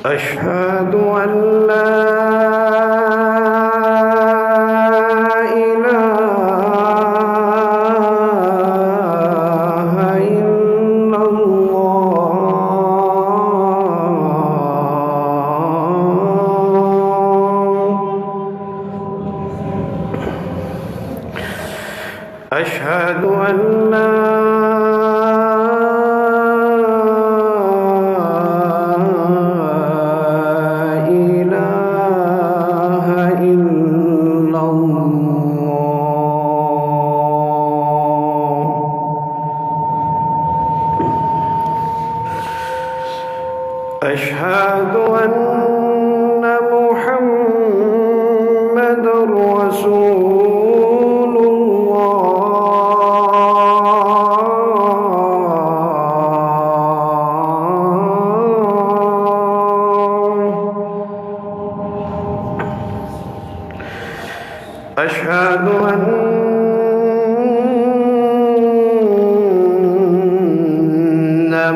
أشهد أن لا إله إلا الله. أشهد أن لا أشهد أن محمدًا رسول الله. أشهد أن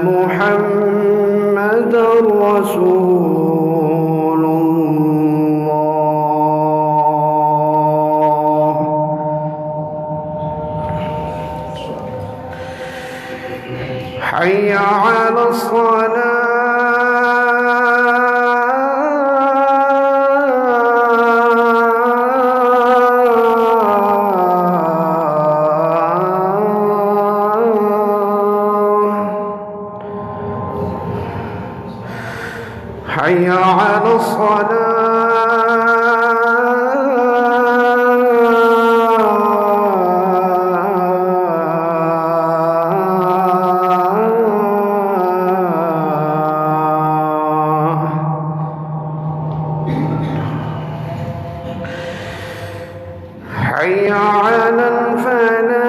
محمد رسول الله. حي على الصلاة. حي على حي على الفلاح.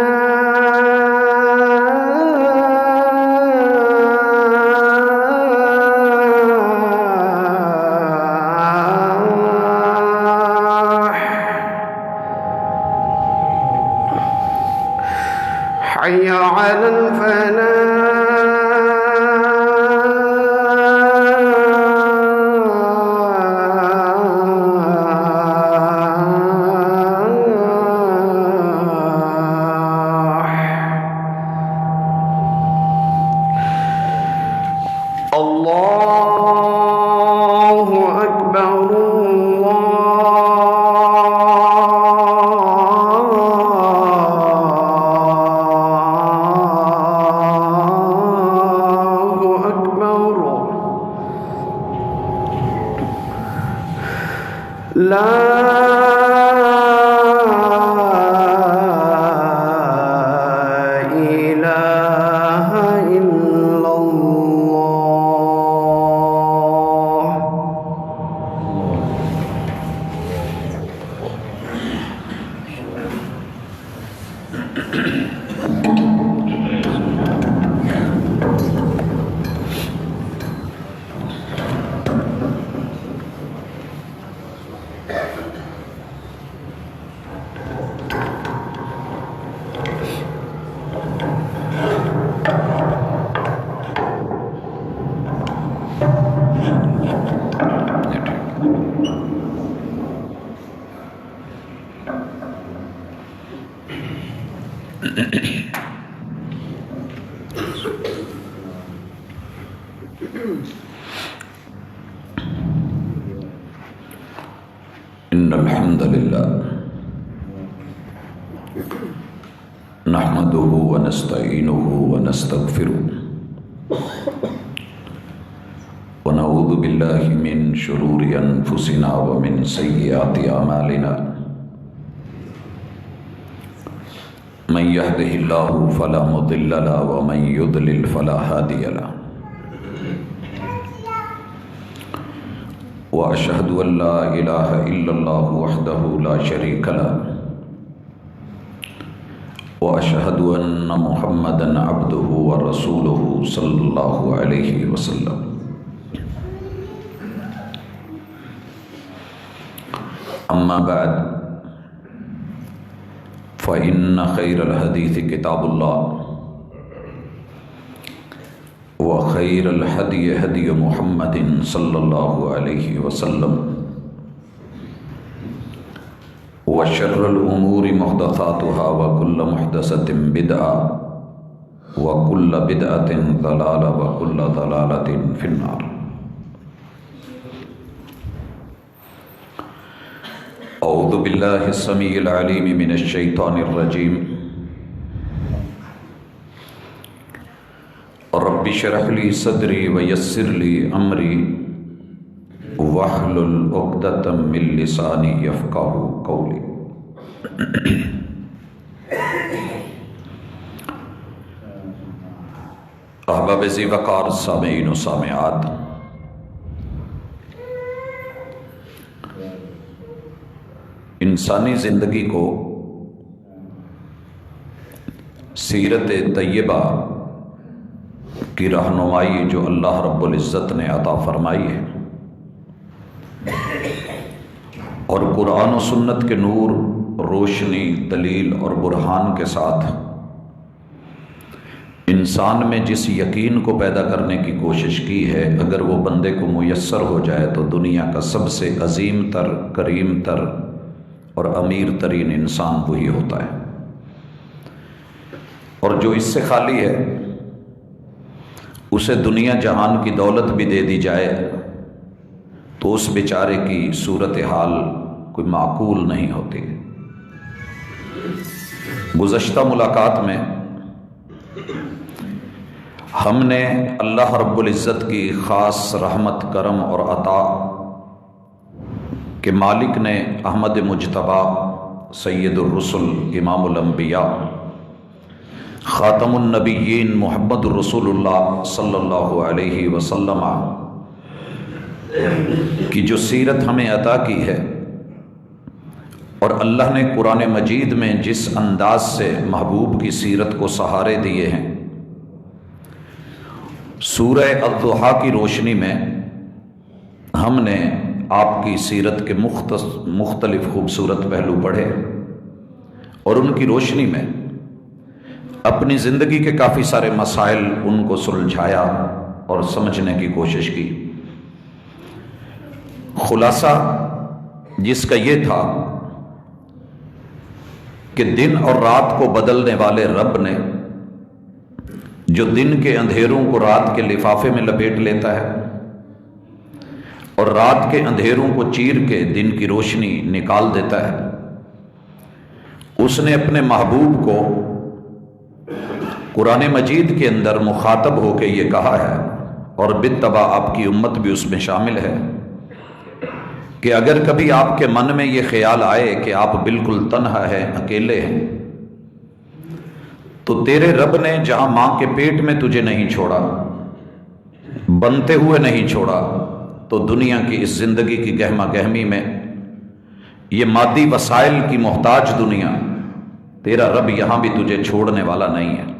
حي على الفلاح. الله أكبر. لا إله إلا الله. إن الحمد لله نحمده ونستعينه ونستغفره ونعوذ بالله من شرور أنفسنا ومن سيئات أعمالنا من يهده الله فلا مضل له ومن يضلل فلا هادي له وأشهد أن لا إله إلا الله وحده لا شريك له وأشهد أن محمدًا عبده ورسوله صلى الله عليه وسلم أما بعد فإن خير الحديث كتاب الله وخير الهدي هدي محمد صلى الله عليه وسلم وشر الأمور محدثاتها وكل محدثة بدعة وكل بدعة ضلالة وكل ضلالة في النار. أعوذ بالله السميع العليم من الشيطان الرجيم. رب اشرح لي صدري ويسر لي أمري واحلل عقدة من لساني يفقهوا قولي. احباب ذی وقار سامعین و سامعات، انسانی زندگی کو سیرت طیبہ کی رہنمائی جو اللہ رب العزت نے عطا فرمائی ہے اور قرآن و سنت کے نور، روشنی، دلیل اور برہان کے ساتھ انسان میں جس یقین کو پیدا کرنے کی کوشش کی ہے، اگر وہ بندے کو میسر ہو جائے تو دنیا کا سب سے عظیم تر، کریم تر اور امیر ترین انسان وہی ہوتا ہے، اور جو اس سے خالی ہے اسے دنیا جہان کی دولت بھی دے دی جائے تو اس بیچارے کی صورتحال کوئی معقول نہیں ہوتی۔ گزشتہ ملاقات میں ہم نے اللہ رب العزت کی خاص رحمت، کرم اور عطا کہ مالک نے احمد مجتبیٰ سید الرسل، امام الانبیاء، خاتم النبیین محمد الرسول اللہ صلی اللہ علیہ وسلم کی جو سیرت ہمیں عطا کی ہے، اور اللہ نے قرآن مجید میں جس انداز سے محبوب کی سیرت کو سہارے دیے ہیں، سورہ الضحیٰ کی روشنی میں ہم نے آپ کی سیرت کے مختلف خوبصورت پہلو پڑھے اور ان کی روشنی میں اپنی زندگی کے کافی سارے مسائل ان کو سلجھایا اور سمجھنے کی کوشش کی۔ خلاصہ جس کا یہ تھا کہ دن اور رات کو بدلنے والے رب نے جو دن کے اندھیروں کو رات کے لفافے میں لپیٹ لیتا ہے اور رات کے اندھیروں کو چیر کے دن کی روشنی نکال دیتا ہے، اس نے اپنے محبوب کو قرآن مجید کے اندر مخاطب ہو کے یہ کہا ہے، اور بالطبع آپ کی امت بھی اس میں شامل ہے، کہ اگر کبھی آپ کے من میں یہ خیال آئے کہ آپ بالکل تنہا ہیں، اکیلے ہیں، تو تیرے رب نے جہاں ماں کے پیٹ میں تجھے نہیں چھوڑا، بنتے ہوئے نہیں چھوڑا، تو دنیا کی اس زندگی کی گہما گہمی میں، یہ مادی وسائل کی محتاج دنیا، تیرا رب یہاں بھی تجھے چھوڑنے والا نہیں ہے۔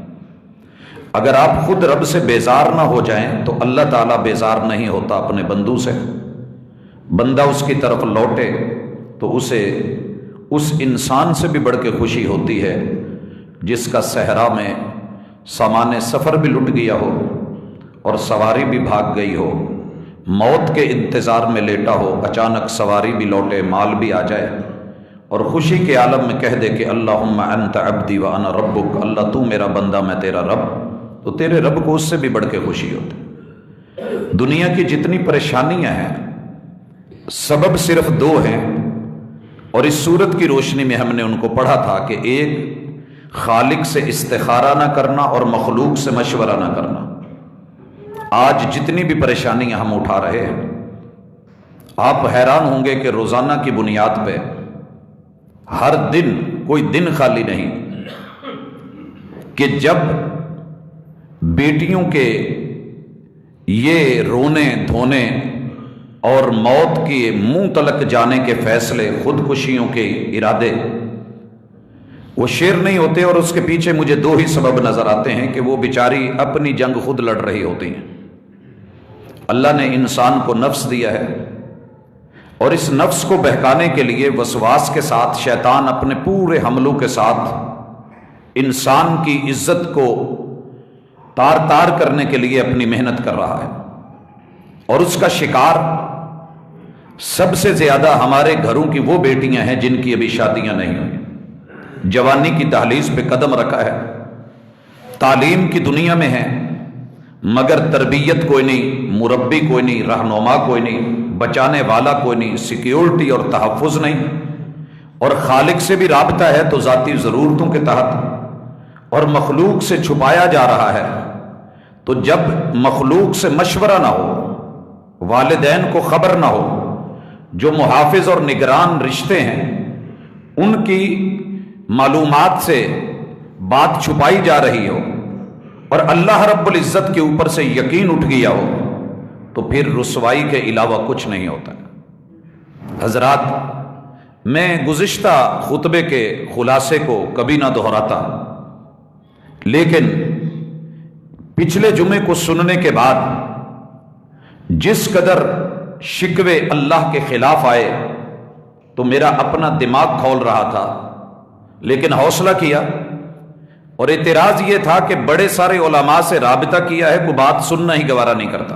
اگر آپ خود رب سے بیزار نہ ہو جائیں تو اللہ تعالیٰ بیزار نہیں ہوتا اپنے بندوں سے۔ بندہ اس کی طرف لوٹے تو اسے اس انسان سے بھی بڑھ کے خوشی ہوتی ہے جس کا صحرا میں سامان سفر بھی لٹ گیا ہو اور سواری بھی بھاگ گئی ہو، موت کے انتظار میں لیٹا ہو، اچانک سواری بھی لوٹے، مال بھی آ جائے، اور خوشی کے عالم میں کہہ دے کہ اللہم انت عبدی وانا ربک، اللہ تو میرا بندہ میں تیرا رب، تو تیرے رب کو اس سے بھی بڑھ کے خوشی ہوتی۔ دنیا کی جتنی پریشانیاں ہیں سبب صرف دو ہیں، اور اس صورت کی روشنی میں ہم نے ان کو پڑھا تھا کہ ایک خالق سے استخارہ نہ کرنا اور مخلوق سے مشورہ نہ کرنا۔ آج جتنی بھی پریشانیاں ہم اٹھا رہے ہیں آپ حیران ہوں گے کہ روزانہ کی بنیاد پہ ہر دن کوئی دن خالی نہیں کہ جب بیٹیوں کے یہ رونے دھونے اور موت کے منہ تلک جانے کے فیصلے، خودکشیوں کے ارادے، وہ شیر نہیں ہوتے، اور اس کے پیچھے مجھے دو ہی سبب نظر آتے ہیں کہ وہ بیچاری اپنی جنگ خود لڑ رہی ہوتی ہیں۔ اللہ نے انسان کو نفس دیا ہے، اور اس نفس کو بہکانے کے لیے وسواس کے ساتھ شیطان اپنے پورے حملوں کے ساتھ انسان کی عزت کو تار تار کرنے کے لیے اپنی محنت کر رہا ہے، اور اس کا شکار سب سے زیادہ ہمارے گھروں کی وہ بیٹیاں ہیں جن کی ابھی شادیاں نہیں ہوئی، جوانی کی دہلیز پہ قدم رکھا ہے، تعلیم کی دنیا میں ہے، مگر تربیت کوئی نہیں، مربی کوئی نہیں، رہنما کوئی نہیں، بچانے والا کوئی نہیں، سیکیورٹی اور تحفظ نہیں، اور خالق سے بھی رابطہ ہے تو ذاتی ضرورتوں کے تحت، اور مخلوق سے چھپایا جا رہا ہے۔ تو جب مخلوق سے مشورہ نہ ہو، والدین کو خبر نہ ہو، جو محافظ اور نگران رشتے ہیں ان کی معلومات سے بات چھپائی جا رہی ہو، اور اللہ رب العزت کے اوپر سے یقین اٹھ گیا ہو، تو پھر رسوائی کے علاوہ کچھ نہیں ہوتا۔ حضرات، میں گزشتہ خطبے کے خلاصے کو کبھی نہ دہراتا، لیکن پچھلے جمعے کو سننے کے بعد جس قدر شکوے اللہ کے خلاف آئے تو میرا اپنا دماغ کھول رہا تھا، لیکن حوصلہ کیا، اور اعتراض یہ تھا کہ بڑے سارے علماء سے رابطہ کیا ہے، کوئی بات سننا ہی گوارا نہیں کرتا،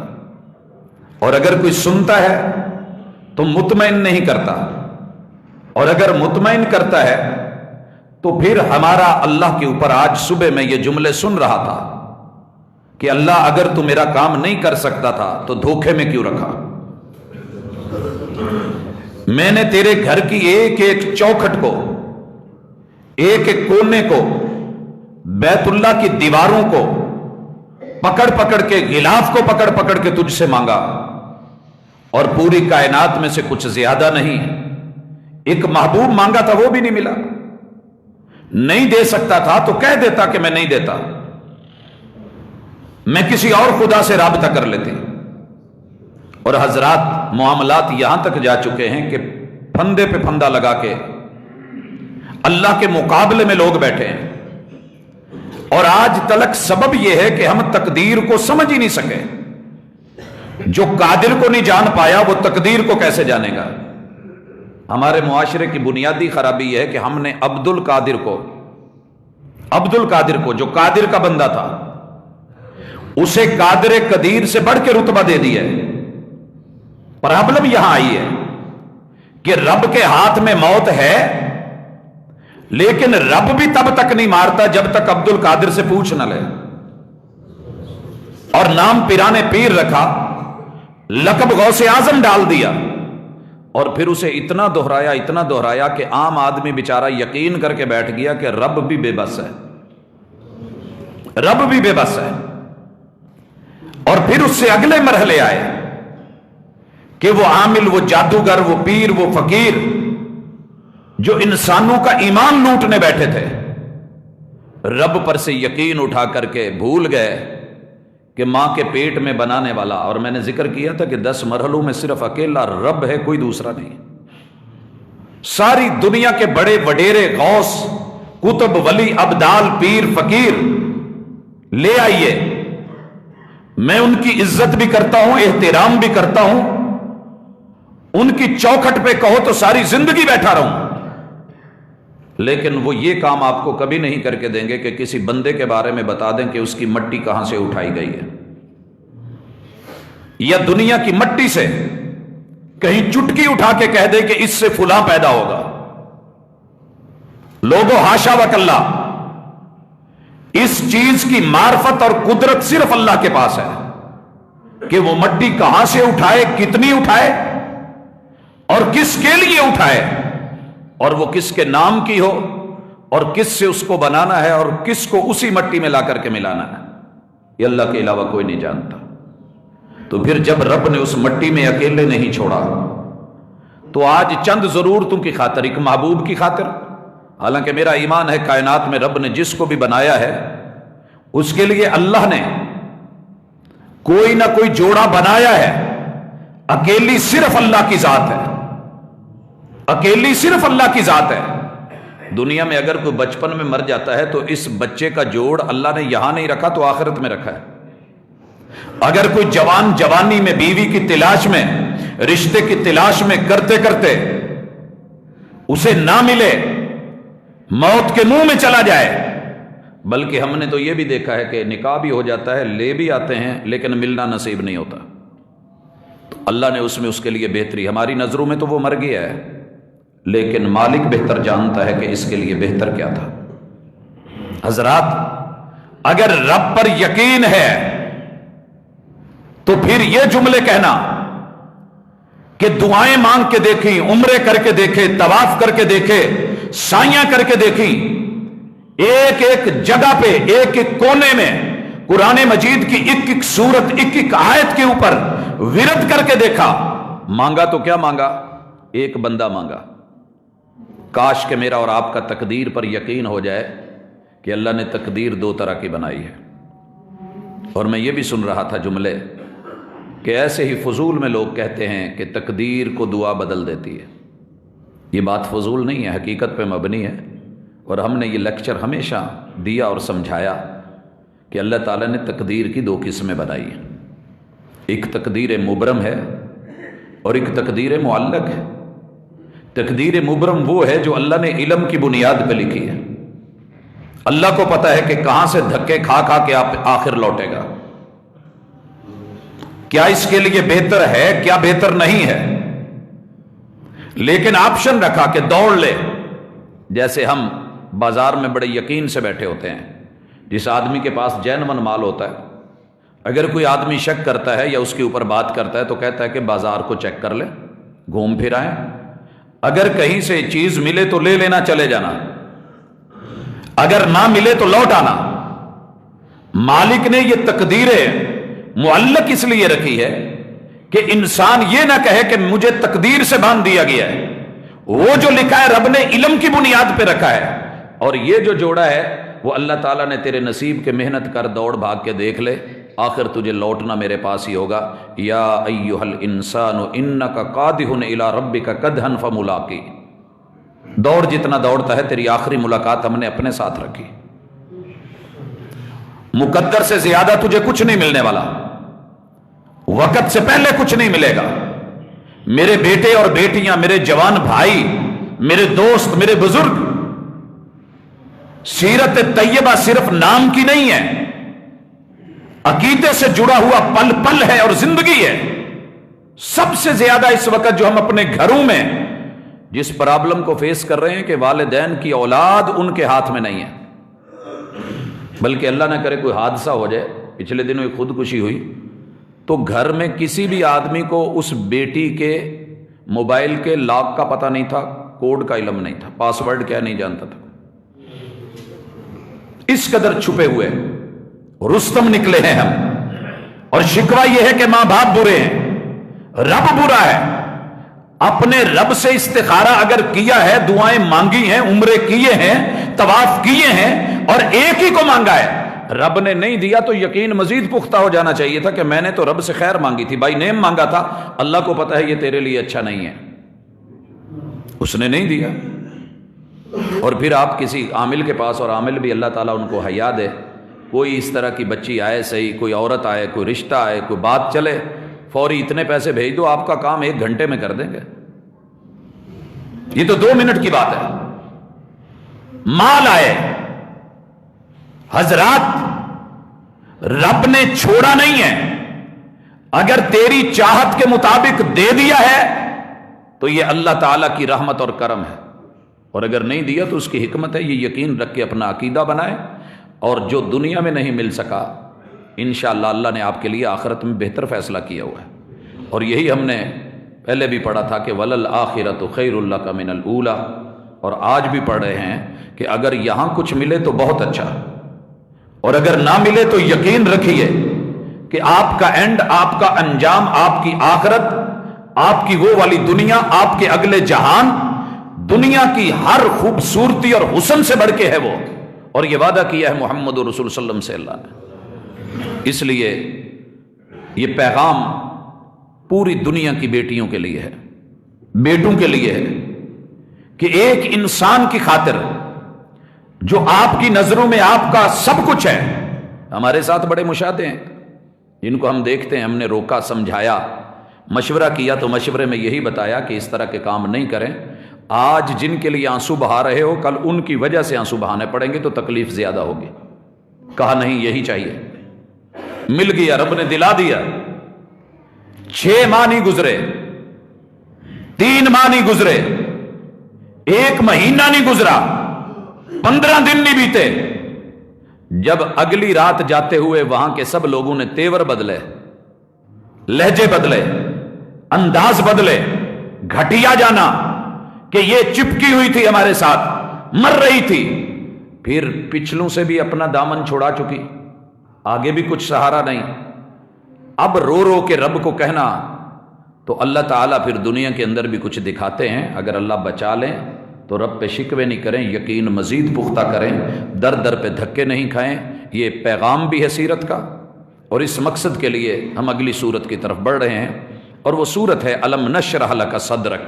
اور اگر کوئی سنتا ہے تو مطمئن نہیں کرتا، اور اگر مطمئن کرتا ہے تو پھر ہمارا اللہ کے اوپر آج صبح میں یہ جملے سن رہا تھا کہ اللہ اگر تو میرا کام نہیں کر سکتا تھا تو دھوکے میں کیوں رکھا؟ میں نے تیرے گھر کی ایک ایک چوکھٹ کو، ایک ایک کونے کو، بیت اللہ کی دیواروں کو پکڑ پکڑ کے، غلاف کو پکڑ پکڑ کے تجھ سے مانگا، اور پوری کائنات میں سے کچھ زیادہ نہیں، ایک محبوب مانگا تھا وہ بھی نہیں ملا۔ نہیں دے سکتا تھا تو کہہ دیتا کہ میں نہیں دیتا، میں کسی اور خدا سے رابطہ کر لیتی۔ اور حضرات، معاملات یہاں تک جا چکے ہیں کہ پھندے پہ پھندا لگا کے اللہ کے مقابلے میں لوگ بیٹھے ہیں، اور آج تلک سبب یہ ہے کہ ہم تقدیر کو سمجھ ہی نہیں سکے۔ جو قادر کو نہیں جان پایا وہ تقدیر کو کیسے جانے گا؟ ہمارے معاشرے کی بنیادی خرابی یہ ہے کہ ہم نے عبد القادر کو جو قادر کا بندہ تھا، اسے قادر قدیر سے بڑھ کے رتبہ دے دیا ہے۔ پرابلم یہاں آئی ہے کہ رب کے ہاتھ میں موت ہے، لیکن رب بھی تب تک نہیں مارتا جب تک عبد القادر سے پوچھ نہ لے، اور نام پیرانے پیر رکھا، لقب غوث اعظم ڈال دیا، اور پھر اسے اتنا دہرایا کہ عام آدمی بیچارہ یقین کر کے بیٹھ گیا کہ رب بھی بے بس ہے، رب بھی بے بس ہے۔ اور پھر اس سے اگلے مرحلے آئے کہ وہ عامل، وہ جادوگر، وہ پیر، وہ فقیر جو انسانوں کا ایمان لوٹنے بیٹھے تھے، رب پر سے یقین اٹھا کر کے بھول گئے کہ ماں کے پیٹ میں بنانے والا، اور میں نے ذکر کیا تھا کہ 10 مرحلوں میں صرف اکیلا رب ہے، کوئی دوسرا نہیں۔ ساری دنیا کے بڑے وڈیرے غوث، کتب، ولی، ابدال، پیر، فقیر لے آئیے، میں ان کی عزت بھی کرتا ہوں، احترام بھی کرتا ہوں، ان کی چوکھٹ پہ کہو تو ساری زندگی بیٹھا رہوں، لیکن وہ یہ کام آپ کو کبھی نہیں کر کے دیں گے کہ کسی بندے کے بارے میں بتا دیں کہ اس کی مٹی کہاں سے اٹھائی گئی ہے، یا دنیا کی مٹی سے کہیں چٹکی اٹھا کے کہہ دیں کہ اس سے فلاں پیدا ہوگا۔ لوگوں، ہاشا وکلا، اس چیز کی معرفت اور قدرت صرف اللہ کے پاس ہے کہ وہ مٹی کہاں سے اٹھائے، کتنی اٹھائے، اور کس کے لیے اٹھائے، اور وہ کس کے نام کی ہو، اور کس سے اس کو بنانا ہے، اور کس کو اسی مٹی میں لا کر کے ملانا ہے، یہ اللہ کے علاوہ کوئی نہیں جانتا۔ تو پھر جب رب نے اس مٹی میں اکیلے نہیں چھوڑا، تو آج چند ضرورتوں کی خاطر، ایک محبوب کی خاطر، حالانکہ میرا ایمان ہے کائنات میں رب نے جس کو بھی بنایا ہے اس کے لیے اللہ نے کوئی نہ کوئی جوڑا بنایا ہے. اکیلی صرف اللہ کی ذات ہے، اکیلی صرف اللہ کی ذات ہے. دنیا میں اگر کوئی بچپن میں مر جاتا ہے تو اس بچے کا جوڑ اللہ نے یہاں نہیں رکھا تو آخرت میں رکھا ہے. اگر کوئی جوان جوانی میں بیوی کی تلاش میں، رشتے کی تلاش میں کرتے کرتے اسے نہ ملے، موت کے منہ میں چلا جائے، بلکہ ہم نے تو یہ بھی دیکھا ہے کہ نکاح بھی ہو جاتا ہے، لے بھی آتے ہیں، لیکن ملنا نصیب نہیں ہوتا. تو اللہ نے اس کے لیے بہتری، ہماری نظروں میں تو وہ مر گیا ہے، لیکن مالک بہتر جانتا ہے کہ اس کے لیے بہتر کیا تھا. حضرات، اگر رب پر یقین ہے تو پھر یہ جملے کہنا کہ دعائیں مانگ کے دیکھیں، عمرے کر کے دیکھیں، طواف کر کے دیکھیں، سائیاں کر کے دیکھیں، ایک ایک جگہ پہ، ایک ایک کونے میں قرآن مجید کی ایک ایک سورت، ایک ایک آیت کے اوپر ورد کر کے دیکھا، مانگا تو کیا مانگا؟ ایک بندہ مانگا. کاش کہ میرا اور آپ کا تقدیر پر یقین ہو جائے کہ اللہ نے تقدیر دو طرح کی بنائی ہے. اور میں یہ بھی سن رہا تھا جملے کہ ایسے ہی فضول میں لوگ کہتے ہیں کہ تقدیر کو دعا بدل دیتی ہے. یہ بات فضول نہیں ہے، حقیقت پہ مبنی ہے. اور ہم نے یہ لیکچر ہمیشہ دیا اور سمجھایا کہ اللہ تعالیٰ نے تقدیر کی دو قسمیں بنائی ہیں. ایک تقدیر مبرم ہے اور ایک تقدیر معلق ہے. تقدیر مبرم وہ ہے جو اللہ نے علم کی بنیاد پہ لکھی ہے. اللہ کو پتا ہے کہ کہاں سے دھکے کھا کھا کے آپ آخر لوٹے گا، کیا اس کے لیے بہتر ہے، کیا بہتر نہیں ہے. لیکن آپشن رکھا کہ دوڑ لے. جیسے ہم بازار میں بڑے یقین سے بیٹھے ہوتے ہیں، جس آدمی کے پاس جینون مال ہوتا ہے، اگر کوئی آدمی شک کرتا ہے یا اس کے اوپر بات کرتا ہے تو کہتا ہے کہ بازار کو چیک کر لے، گھوم پھر آئیں، اگر کہیں سے چیز ملے تو لے لینا، چلے جانا، اگر نہ ملے تو لوٹ آنا. مالک نے یہ تقدیر معلق اس لیے رکھی ہے کہ انسان یہ نہ کہے کہ مجھے تقدیر سے باندھ دیا گیا ہے. وہ جو لکھا ہے رب نے علم کی بنیاد پہ رکھا ہے، اور یہ جو جوڑا ہے وہ اللہ تعالیٰ نے تیرے نصیب کے محنت کر دوڑ بھاگ کے دیکھ لے، آخر تجھے لوٹنا میرے پاس ہی ہوگا. یا ایھا الانسان انک قادح الی ربک قدحا فملاقی. دوڑ جتنا دوڑتا ہے تیری آخری ملاقات ہم نے اپنے ساتھ رکھی. مقدر سے زیادہ تجھے کچھ نہیں ملنے والا، وقت سے پہلے کچھ نہیں ملے گا. میرے بیٹے اور بیٹیاں، میرے جوان بھائی، میرے دوست، میرے بزرگ، سیرت طیبہ صرف نام کی نہیں ہے، عقیدے سے جڑا ہوا پل پل ہے اور زندگی ہے. سب سے زیادہ اس وقت جو ہم اپنے گھروں میں جس پرابلم کو فیس کر رہے ہیں کہ والدین کی اولاد ان کے ہاتھ میں نہیں ہے، بلکہ اللہ نہ کرے کوئی حادثہ ہو جائے. پچھلے دنوں ایک خودکشی ہوئی تو گھر میں کسی بھی آدمی کو اس بیٹی کے موبائل کے لاک کا پتہ نہیں تھا، کوڈ کا علم نہیں تھا، پاس ورڈ کیا نہیں جانتا تھا. اس قدر چھپے ہوئے رستم نکلے ہیں ہم. اور شکوہ یہ ہے کہ ماں باپ برے ہیں، رب برا ہے. اپنے رب سے استخارہ اگر کیا ہے، دعائیں مانگی ہیں، عمرے کیے ہیں، طواف کیے ہیں، اور ایک ہی کو مانگا ہے، رب نے نہیں دیا تو یقین مزید پختہ ہو جانا چاہیے تھا کہ میں نے تو رب سے خیر مانگی تھی، بائی نیم مانگا تھا، اللہ کو پتا ہے یہ تیرے لیے اچھا نہیں ہے، اس نے نہیں دیا. اور پھر آپ کسی عامل کے پاس، اور عامل بھی اللہ تعالیٰ ان کو حیا دے، کوئی اس طرح کی بچی آئے، صحیح کوئی عورت آئے، کوئی رشتہ آئے، کوئی بات چلے، فوری اتنے پیسے بھیج دو، آپ کا کام 1 گھنٹے میں کر دیں گے. یہ تو 2 منٹ کی بات ہے. مال آئے، حضرات رب نے چھوڑا نہیں ہے. اگر تیری چاہت کے مطابق دے دیا ہے تو یہ اللہ تعالیٰ کی رحمت اور کرم ہے، اور اگر نہیں دیا تو اس کی حکمت ہے. یہ یقین رکھ کے اپنا عقیدہ بنائے، اور جو دنیا میں نہیں مل سکا انشاءاللہ اللہ نے آپ کے لیے آخرت میں بہتر فیصلہ کیا ہوا ہے. اور یہی ہم نے پہلے بھی پڑھا تھا کہ وَلَلْآخِرَةُ خَيْرٌ لَكَ مِنَ الْأُولَى، اور آج بھی پڑھ رہے ہیں کہ اگر یہاں کچھ ملے تو بہت اچھا، اور اگر نہ ملے تو یقین رکھیے کہ آپ کا اینڈ، آپ کا انجام، آپ کی آخرت آپ کی وہ والی دنیا، آپ کے اگلے جہان، دنیا کی ہر خوبصورتی اور حسن سے بڑھ کے ہے وہ، اور یہ وعدہ کیا ہے محمد رسول صلی اللہ علیہ وسلم سے اللہ نے۔ اس لیے یہ پیغام پوری دنیا کی بیٹیوں کے لیے ہے، بیٹوں کے لیے ہے، کہ ایک انسان کی خاطر جو آپ کی نظروں میں آپ کا سب کچھ ہے۔ ہمارے ساتھ بڑے مشاہدے ہیں جن کو ہم دیکھتے ہیں، ہم نے روکا، سمجھایا، مشورہ کیا، تو مشورے میں یہی بتایا کہ اس طرح کے کام نہیں کریں۔ آج جن کے لیے آنسو بہا رہے ہو، کل ان کی وجہ سے آنسو بہانے پڑیں گے تو تکلیف زیادہ ہوگی۔ کہا نہیں، یہی چاہیے۔ مل گیا، رب نے دلا دیا۔ 6 ماہ نہیں گزرے، 3 ماہ نہیں گزرے، 1 مہینہ نہیں گزرا، 15 دن نہیں بیتے، جب اگلی رات جاتے ہوئے وہاں کے سب لوگوں نے تیور بدلے، لہجے بدلے، انداز بدلے، گھٹیا جانا کہ یہ چپکی ہوئی تھی ہمارے ساتھ، مر رہی تھی، پھر پچھلوں سے بھی اپنا دامن چھوڑا چکی، آگے بھی کچھ سہارا نہیں، اب رو رو کے رب کو کہنا، تو اللہ تعالیٰ پھر دنیا کے اندر بھی کچھ دکھاتے ہیں۔ اگر اللہ بچا لیں تو رب پہ شکوے نہیں کریں، یقین مزید پختہ کریں، در در پہ دھکے نہیں کھائیں۔ یہ پیغام بھی ہے سیرت کا، اور اس مقصد کے لیے ہم اگلی سورت کی طرف بڑھ رہے ہیں، اور وہ سورت ہے الم نشرح لک صدرک۔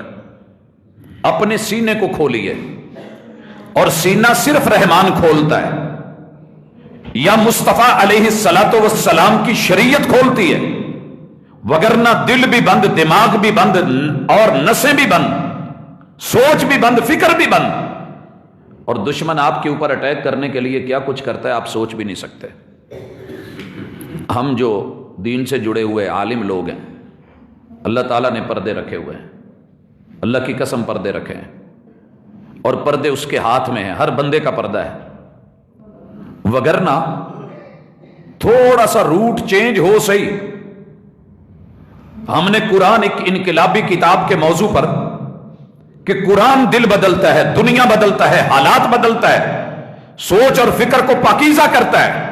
اپنے سینے کو کھولیے، اور سینہ صرف رحمان کھولتا ہے، یا مصطفیٰ علیہ السلام کی شریعت کھولتی ہے، وگرنہ دل بھی بند، دماغ بھی بند، اور نسیں بھی بند، سوچ بھی بند، فکر بھی بند، اور دشمن آپ کے اوپر اٹیک کرنے کے لیے کیا کچھ کرتا ہے آپ سوچ بھی نہیں سکتے۔ ہم جو دین سے جڑے ہوئے عالم لوگ ہیں، اللہ تعالیٰ نے پردے رکھے ہوئے ہیں، اللہ کی قسم پردے رکھے ہیں، اور پردے اس کے ہاتھ میں ہیں، ہر بندے کا پردہ ہے، وگرنہ تھوڑا سا روٹ چینج ہو صحیح۔ ہم نے قرآن ایک انقلابی کتاب کے موضوع پر، کہ قرآن دل بدلتا ہے، دنیا بدلتا ہے، حالات بدلتا ہے، سوچ اور فکر کو پاکیزہ کرتا ہے،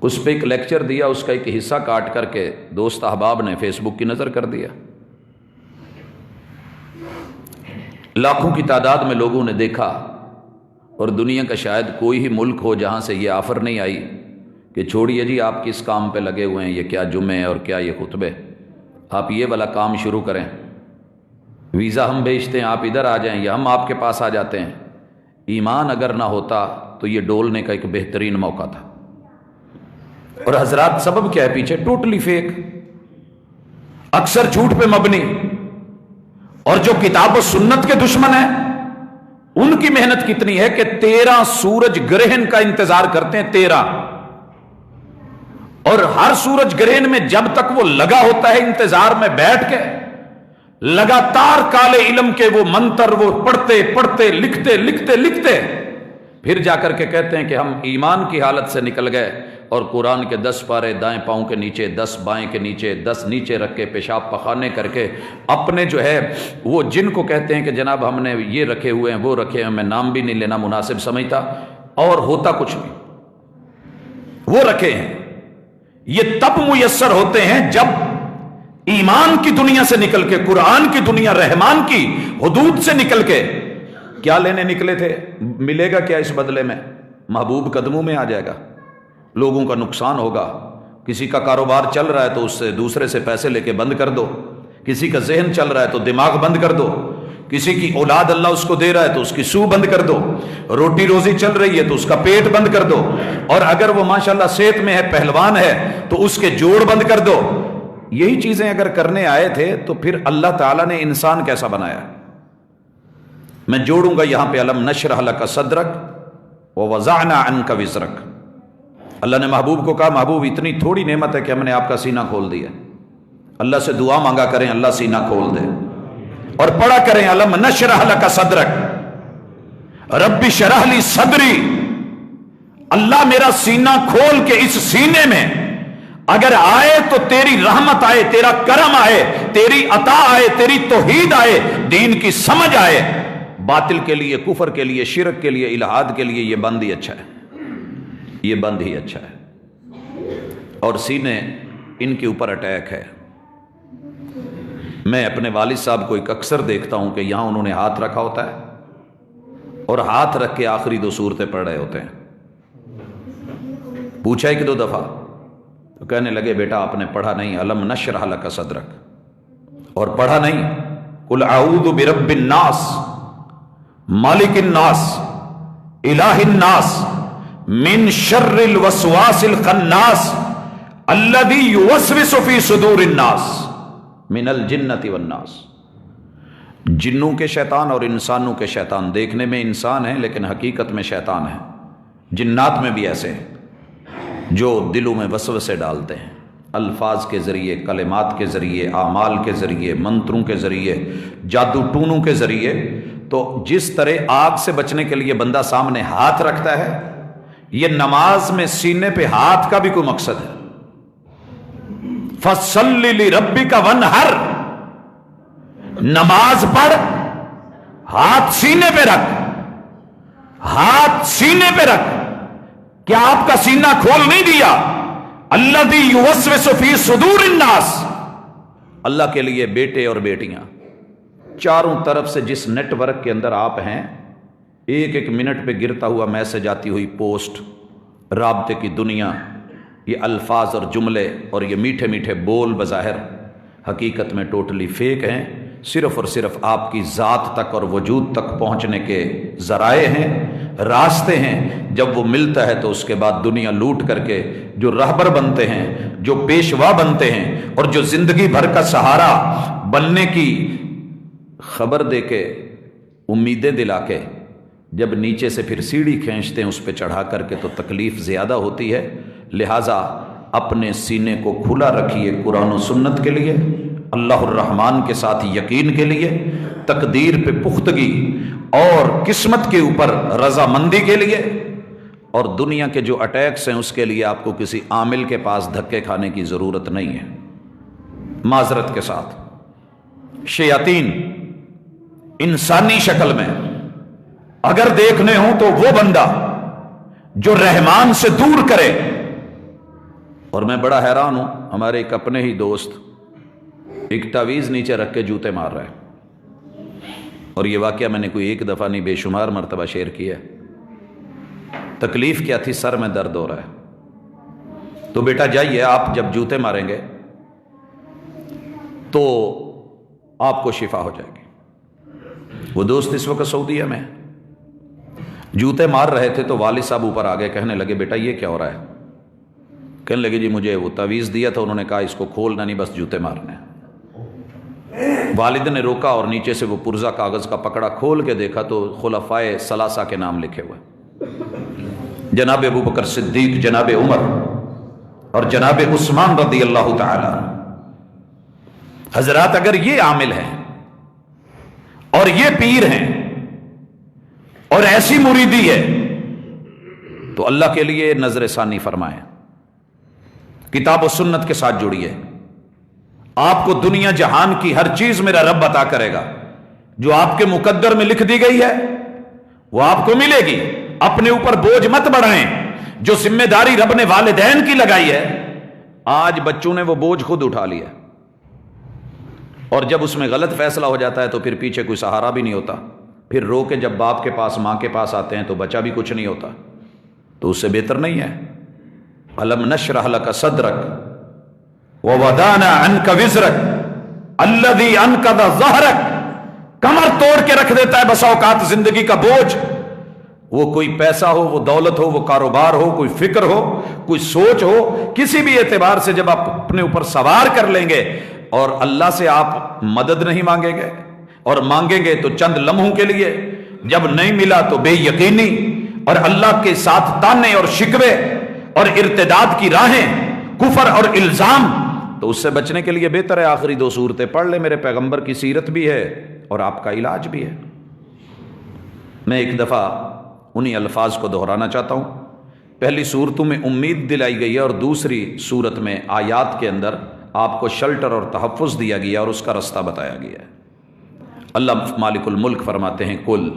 اس پہ ایک لیکچر دیا، اس کا ایک حصہ کاٹ کر کے دوست احباب نے فیس بک کی نظر کر دیا، لاکھوں کی تعداد میں لوگوں نے دیکھا، اور دنیا کا شاید کوئی ہی ملک ہو جہاں سے یہ آفر نہیں آئی کہ چھوڑیے جی آپ کس کام پہ لگے ہوئے ہیں، یہ کیا جمعے ہیں اور کیا یہ خطبے، آپ یہ والا کام شروع کریں، ویزا ہم بھیجتے ہیں، آپ ادھر آ جائیں، یا ہم آپ کے پاس آ جاتے ہیں۔ ایمان اگر نہ ہوتا تو یہ ڈولنے کا ایک بہترین موقع تھا۔ اور حضرات سبب کیا ہے پیچھے؟ ٹوٹلی فیک، اکثر جھوٹ پہ مبنی، اور جو کتاب و سنت کے دشمن ہیں ان کی محنت کتنی ہے کہ 13 سورج گرہن کا انتظار کرتے ہیں، 13، اور ہر سورج گرہن میں جب تک وہ لگا ہوتا ہے انتظار میں بیٹھ کے، لگاتار کالے علم کے وہ منتر وہ پڑھتے پڑھتے لکھتے لکھتے لکھتے، پھر جا کر کے کہتے ہیں کہ ہم ایمان کی حالت سے نکل گئے، اور قرآن کے 10 پارے دائیں پاؤں کے نیچے، 10 بائیں کے نیچے، 10 نیچے رکھ کے پیشاب پخانے کر کے اپنے جو ہے وہ جن کو کہتے ہیں کہ جناب ہم نے یہ رکھے ہوئے ہیں وہ رکھے ہیں، میں نام بھی نہیں لینا مناسب سمجھتا، اور ہوتا کچھ نہیں، وہ رکھے ہیں۔ یہ تب میسر ہوتے ہیں جب ایمان کی دنیا سے نکل کے، قرآن کی دنیا، رحمان کی حدود سے نکل کے کیا لینے نکلے تھے، ملے گا کیا اس بدلے میں؟ محبوب قدموں میں آ جائے گا، لوگوں کا نقصان ہوگا، کسی کا کاروبار چل رہا ہے تو اس سے دوسرے سے پیسے لے کے بند کر دو، کسی کا ذہن چل رہا ہے تو دماغ بند کر دو، کسی کی اولاد اللہ اس کو دے رہا ہے تو اس کی سو بند کر دو، روٹی روزی چل رہی ہے تو اس کا پیٹ بند کر دو، اور اگر وہ ماشاءاللہ صحت میں ہے، پہلوان ہے، تو اس کے جوڑ بند کر دو۔ یہی چیزیں اگر کرنے آئے تھے تو پھر اللہ تعالیٰ نے انسان کیسا بنایا؟ میں جوڑوں گا یہاں پہ الم نشرح لک صدرک ووضعنا عنک وزرک۔ اللہ نے محبوب کو کہا محبوب اتنی تھوڑی نعمت ہے کہ ہم نے آپ کا سینہ کھول دیا۔ اللہ سے دعا مانگا کریں اللہ سینہ کھول دے، اور پڑھا کریں الم نشرح لک صدرک رب اشرح لی صدری، اللہ میرا سینہ کھول کے اس سینے میں اگر آئے تو تیری رحمت آئے، تیرا کرم آئے، تیری عطا آئے، تیری توحید آئے، دین کی سمجھ آئے۔ باطل کے لیے، کفر کے لیے، شرک کے لیے، الہاد کے لیے یہ بند ہی اچھا ہے، یہ بند ہی اچھا ہے۔ اور سینے ان کے اوپر اٹیک ہے، میں اپنے والد صاحب کو ایک اکثر دیکھتا ہوں کہ یہاں انہوں نے ہاتھ رکھا ہوتا ہے اور ہاتھ رکھ کے آخری 2 صورتیں پڑھ رہے ہوتے ہیں. پوچھا 1-2 دفعہ تو کہنے لگے بیٹا آپ نے پڑھا نہیں الم نشرح لک صدرک, اور پڑھا نہیں قل اعوذ برب الناس مالک الناس الہ الناس من شر الوسواس الخناس الذی یوسوس فی صدور الناس من الجنۃ والناس. جنوں کے شیطان اور انسانوں کے شیطان دیکھنے میں انسان ہیں لیکن حقیقت میں شیطان ہیں. جنات میں بھی ایسے ہیں جو دلوں میں وسوسے ڈالتے ہیں الفاظ کے ذریعے, کلمات کے ذریعے, اعمال کے ذریعے, منتروں کے ذریعے, جادو ٹونوں کے ذریعے. تو جس طرح آگ سے بچنے کے لیے بندہ سامنے ہاتھ رکھتا ہے, یہ نماز میں سینے پہ ہاتھ کا بھی کوئی مقصد ہے. فَصَلِّ لِرَبِّكَ وَانْحَرْ, نماز پڑھ, ہاتھ سینے پہ رکھ, ہاتھ سینے پہ رکھ. کیا آپ کا سینہ کھول نہیں دیا؟ الذی یوسوس فی صدور الناس. اللہ کے لیے بیٹے اور بیٹیاں چاروں طرف سے جس نیٹ ورک کے اندر آپ ہیں, 1 منٹ پہ گرتا ہوا میسج آتی ہوئی پوسٹ, رابطے کی دنیا, یہ الفاظ اور جملے اور یہ میٹھے میٹھے بول بظاہر حقیقت میں ٹوٹلی فیک ہیں, صرف اور صرف آپ کی ذات تک اور وجود تک پہنچنے کے ذرائع ہیں, راستے ہیں. جب وہ ملتا ہے تو اس کے بعد دنیا لوٹ کر کے جو رہبر بنتے ہیں, جو پیشوا بنتے ہیں اور جو زندگی بھر کا سہارا بننے کی خبر دے کے, امیدیں دلا کے, جب نیچے سے پھر سیڑھی کھینچتے ہیں اس پہ چڑھا کر کے تو تکلیف زیادہ ہوتی ہے. لہٰذا اپنے سینے کو کھلا رکھیے قرآن و سنت کے لیے, اللہ الرحمن کے ساتھ یقین کے لیے, تقدیر پہ پختگی اور قسمت کے اوپر رضامندی کے لیے, اور دنیا کے جو اٹیکس ہیں اس کے لیے آپ کو کسی عامل کے پاس دھکے کھانے کی ضرورت نہیں ہے. معذرت کے ساتھ شیاطین انسانی شکل میں اگر دیکھنے ہوں تو وہ بندہ جو رحمان سے دور کرے. اور میں بڑا حیران ہوں, ہمارے ایک اپنے ہی دوست ایک تعویذ نیچے رکھ کے جوتے مار رہے ہیں, اور یہ واقعہ میں نے کوئی 1 دفعہ نہیں بے شمار مرتبہ شیئر کیا. تکلیف کیا تھی؟ سر میں درد ہو رہا ہے. تو بیٹا جائیے, آپ جب جوتے ماریں گے تو آپ کو شفا ہو جائے گی. وہ دوست اس وقت سعودیہ میں جوتے مار رہے تھے تو والد صاحب اوپر آ گئے, کہنے لگے بیٹا یہ کیا ہو رہا ہے؟ کہنے لگے جی مجھے وہ تعویذ دیا تھا, انہوں نے کہا اس کو کھولنا نہیں, بس جوتے مارنے. والد نے روکا اور نیچے سے وہ پرزہ کاغذ کا پکڑا, کھول کے دیکھا تو خلفائے ثلاثہ کے نام لکھے ہوئے, جناب ابو بکر صدیق, جناب عمر اور جناب عثمان رضی اللہ تعالی. حضرات اگر یہ عامل ہیں اور یہ پیر ہیں اور ایسی مریدی ہے تو اللہ کے لیے نظر ثانی فرمائیں, کتاب و سنت کے ساتھ جڑیے. آپ کو دنیا جہان کی ہر چیز میرا رب عطا کرے گا. جو آپ کے مقدر میں لکھ دی گئی ہے وہ آپ کو ملے گی. اپنے اوپر بوجھ مت بڑھائیں. جو ذمہ داری رب نے والدین کی لگائی ہے, آج بچوں نے وہ بوجھ خود اٹھا لیا, اور جب اس میں غلط فیصلہ ہو جاتا ہے تو پھر پیچھے کوئی سہارا بھی نہیں ہوتا. پھر رو کے جب باپ کے پاس, ماں کے پاس آتے ہیں تو بچہ بھی کچھ نہیں ہوتا. تو اس سے بہتر نہیں ہے. الم نشرح لک صدرک ووضعنا عنک وزرک الذی انقض ظہرک. کمر توڑ کے رکھ دیتا ہے بسا اوقات زندگی کا بوجھ. وہ کوئی پیسہ ہو, وہ دولت ہو, وہ کاروبار ہو, کوئی فکر ہو, کوئی سوچ ہو, کسی بھی اعتبار سے جب آپ اپنے اوپر سوار کر لیں گے اور اللہ سے آپ مدد نہیں مانگیں گے, اور مانگیں گے تو چند لمحوں کے لیے, جب نہیں ملا تو بے یقینی اور اللہ کے ساتھ تانے اور شکوے اور ارتداد کی راہیں, کفر اور الزام, تو اس سے بچنے کے لیے بہتر ہے آخری 2 صورتیں پڑھ لیں. میرے پیغمبر کی سیرت بھی ہے اور آپ کا علاج بھی ہے. میں ایک دفعہ انہی الفاظ کو دہرانا چاہتا ہوں. پہلی صورتوں میں امید دلائی گئی ہے اور دوسری صورت میں آیات کے اندر آپ کو شلٹر اور تحفظ دیا گیا اور اس کا رستہ بتایا گیا ہے. اللہ مالک الملک فرماتے ہیں قل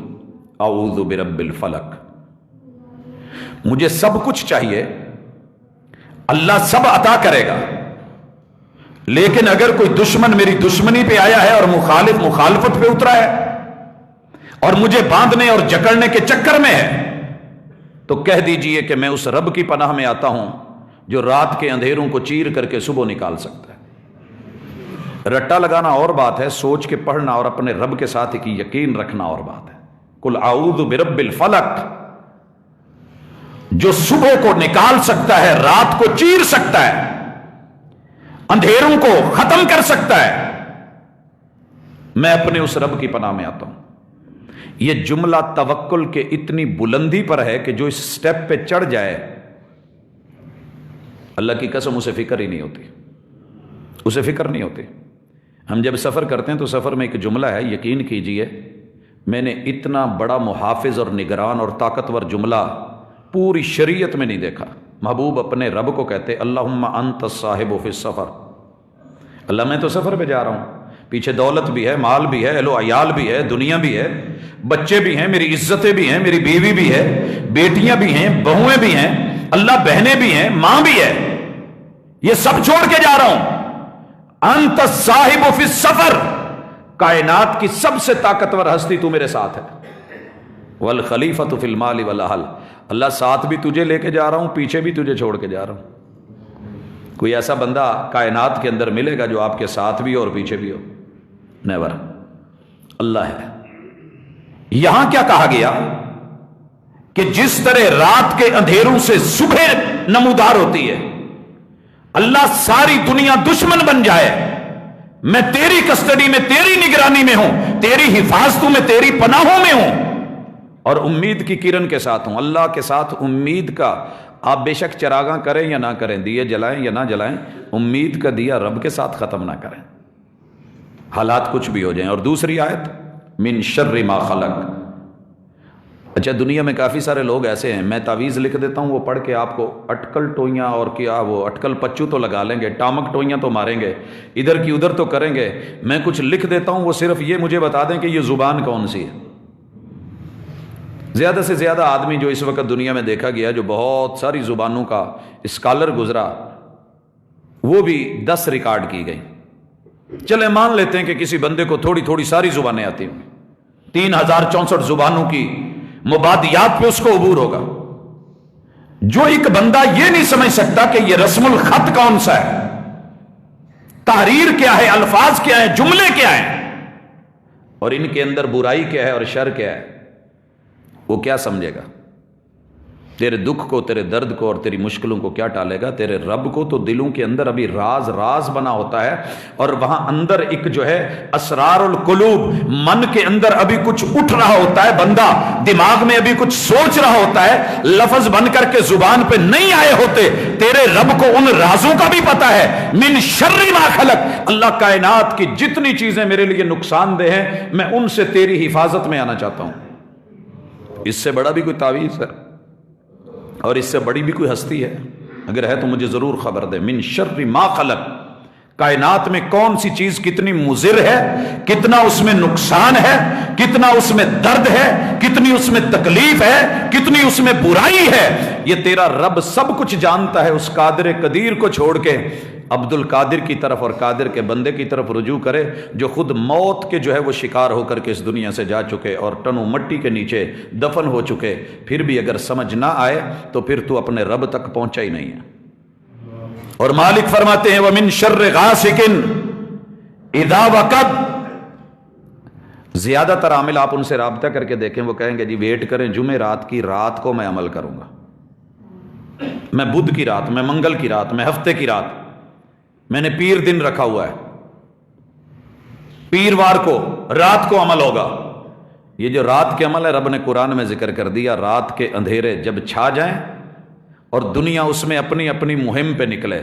اعوذ برب الفلق. مجھے سب کچھ چاہیے, اللہ سب عطا کرے گا, لیکن اگر کوئی دشمن میری دشمنی پہ آیا ہے اور مخالف مخالفت پہ اترا ہے اور مجھے باندھنے اور جکڑنے کے چکر میں ہے، تو کہہ دیجئے کہ میں اس رب کی پناہ میں آتا ہوں جو رات کے اندھیروں کو چیر کر کے صبح نکال سکتا ہے۔ رٹا لگانا اور بات ہے، سوچ کے پڑھنا اور اپنے رب کے ساتھ کی یقین رکھنا اور بات ہے۔ قل اعوذ برب الفلق، جو صبح کو نکال سکتا ہے، رات کو چیر سکتا ہے، اندھیروں کو ختم کر سکتا ہے، میں اپنے اس رب کی پناہ میں آتا ہوں۔ یہ جملہ توکل کے اتنی بلندی پر ہے کہ جو اس سٹیپ پہ چڑھ جائے، اللہ کی قسم اسے فکر ہی نہیں ہوتی، اسے فکر نہیں ہوتی۔ ہم جب سفر کرتے ہیں تو سفر میں ایک جملہ ہے، یقین کیجئے میں نے اتنا بڑا محافظ اور نگران اور طاقتور جملہ پوری شریعت میں نہیں دیکھا۔ محبوب اپنے رب کو کہتے اللہم انت الصاحب فی السفر، اللہ میں تو سفر پہ جا رہا ہوں، پیچھے دولت بھی ہے، مال بھی ہے، اہل و عیال بھی ہے، دنیا بھی ہے، بچے بھی ہیں، میری عزتیں بھی ہیں، میری بیوی بھی ہے، بیٹیاں بھی ہیں، بہویں بھی ہیں، اللہ بہنیں بھی ہیں، ماں بھی ہے، یہ سب چھوڑ کے جا رہا ہوں۔ انت الصاحب فی السفر، کائنات کی سب سے طاقتور ہستی تو میرے ساتھ ہے۔ والخلیفۃ فی المال والاہل، اللہ ساتھ بھی تجھے لے کے جا رہا ہوں، پیچھے بھی تجھے چھوڑ کے جا رہا ہوں۔ کوئی ایسا بندہ کائنات کے اندر ملے گا جو آپ کے ساتھ بھی ہو اور پیچھے بھی ہو؟ نیور، اللہ ہے۔ یہاں کیا کہا گیا کہ جس طرح رات کے اندھیروں سے صبح نمودار ہوتی ہے، اللہ ساری دنیا دشمن بن جائے، میں تیری کسٹڈی میں، تیری نگرانی میں ہوں، تیری حفاظتوں میں، تیری پناہوں میں ہوں، اور امید کی کرن کے ساتھ ہوں۔ اللہ کے ساتھ امید کا، آپ بے شک چراغاں کریں یا نہ کریں، دیے جلائیں یا نہ جلائیں، امید کا دیا رب کے ساتھ ختم نہ کریں، حالات کچھ بھی ہو جائیں۔ اور دوسری آیت من شر ما خلق۔ اچھا، دنیا میں کافی سارے لوگ ایسے ہیں، میں تعویذ لکھ دیتا ہوں، وہ پڑھ کے آپ کو اٹکل ٹوئیاں اور کیا وہ اٹکل پچو تو لگا لیں گے، ٹامک ٹوئیاں تو ماریں گے، ادھر کی ادھر تو کریں گے، میں کچھ لکھ دیتا ہوں، وہ صرف یہ مجھے بتا دیں کہ یہ زبان کون سی ہے۔ زیادہ سے زیادہ آدمی جو اس وقت دنیا میں دیکھا گیا، جو بہت ساری زبانوں کا اسکالر گزرا، وہ بھی 10 ریکارڈ کی گئی۔ چلے مان لیتے ہیں کہ کسی بندے کو تھوڑی تھوڑی ساری زبانیں آتی ہوں، 3064 زبانوں کی مبادیات پہ اس کو عبور ہوگا۔ جو ایک بندہ یہ نہیں سمجھ سکتا کہ یہ رسم الخط کون سا ہے، تحریر کیا ہے، الفاظ کیا ہے، جملے کیا ہیں، اور ان کے اندر برائی کیا ہے اور شر کیا ہے، وہ کیا سمجھے گا؟ تیرے دکھ کو، تیرے درد کو اور تیری مشکلوں کو کیا ٹالے گا؟ تیرے رب کو تو دلوں کے اندر ابھی راز راز بنا ہوتا ہے، اور وہاں اندر ایک جو ہے اسرار القلوب، من کے اندر ابھی کچھ اٹھ رہا ہوتا ہے، بندہ دماغ میں ابھی کچھ سوچ رہا ہوتا ہے، لفظ بن کر کے زبان پہ نہیں آئے ہوتے۔ تیرے رب کو ان رازوں کا بھی پتا ہے۔ من شر ما خلق، اللہ کائنات کی جتنی چیزیں میرے لیے نقصان دہ ہیں، میں ان سے تیری حفاظت میں آنا چاہتا ہوں۔ اس سے بڑا بھی کوئی تعویذ ہے اور اس سے بڑی بھی کوئی ہستی ہے؟ اگر ہے تو مجھے ضرور خبر دے۔ من شر ما خلق، کائنات میں کون سی چیز کتنی مضر ہے، کتنا اس میں نقصان ہے، کتنا اس میں درد ہے، کتنی اس میں تکلیف ہے، کتنی اس میں برائی ہے، یہ تیرا رب سب کچھ جانتا ہے۔ اس قادر قدیر کو چھوڑ کے عبد القادر کی طرف اور قادر کے بندے کی طرف رجوع کرے، جو خود موت کے جو ہے وہ شکار ہو کر کے اس دنیا سے جا چکے اور ٹنو مٹی کے نیچے دفن ہو چکے۔ پھر بھی اگر سمجھ نہ آئے تو پھر تو اپنے رب تک پہنچا ہی نہیں ہے۔ اور مالک فرماتے ہیں وَمِن شَرِّ غَاسِقٍ اِذَا وَقَبْ۔ زیادہ تر عامل آپ ان سے رابطہ کر کے دیکھیں، وہ کہیں گے جی ویٹ کریں، جمعہ رات کی رات کو میں عمل کروں گا، میں بدھ کی رات، میں منگل کی رات، میں ہفتے کی رات، میں نے پیر دن رکھا ہوا ہے، پیروار کو رات کو عمل ہوگا۔ یہ جو رات کے عمل ہے رب نے قرآن میں ذکر کر دیا، رات کے اندھیرے جب چھا جائیں اور دنیا اس میں اپنی اپنی مہم پہ نکلے۔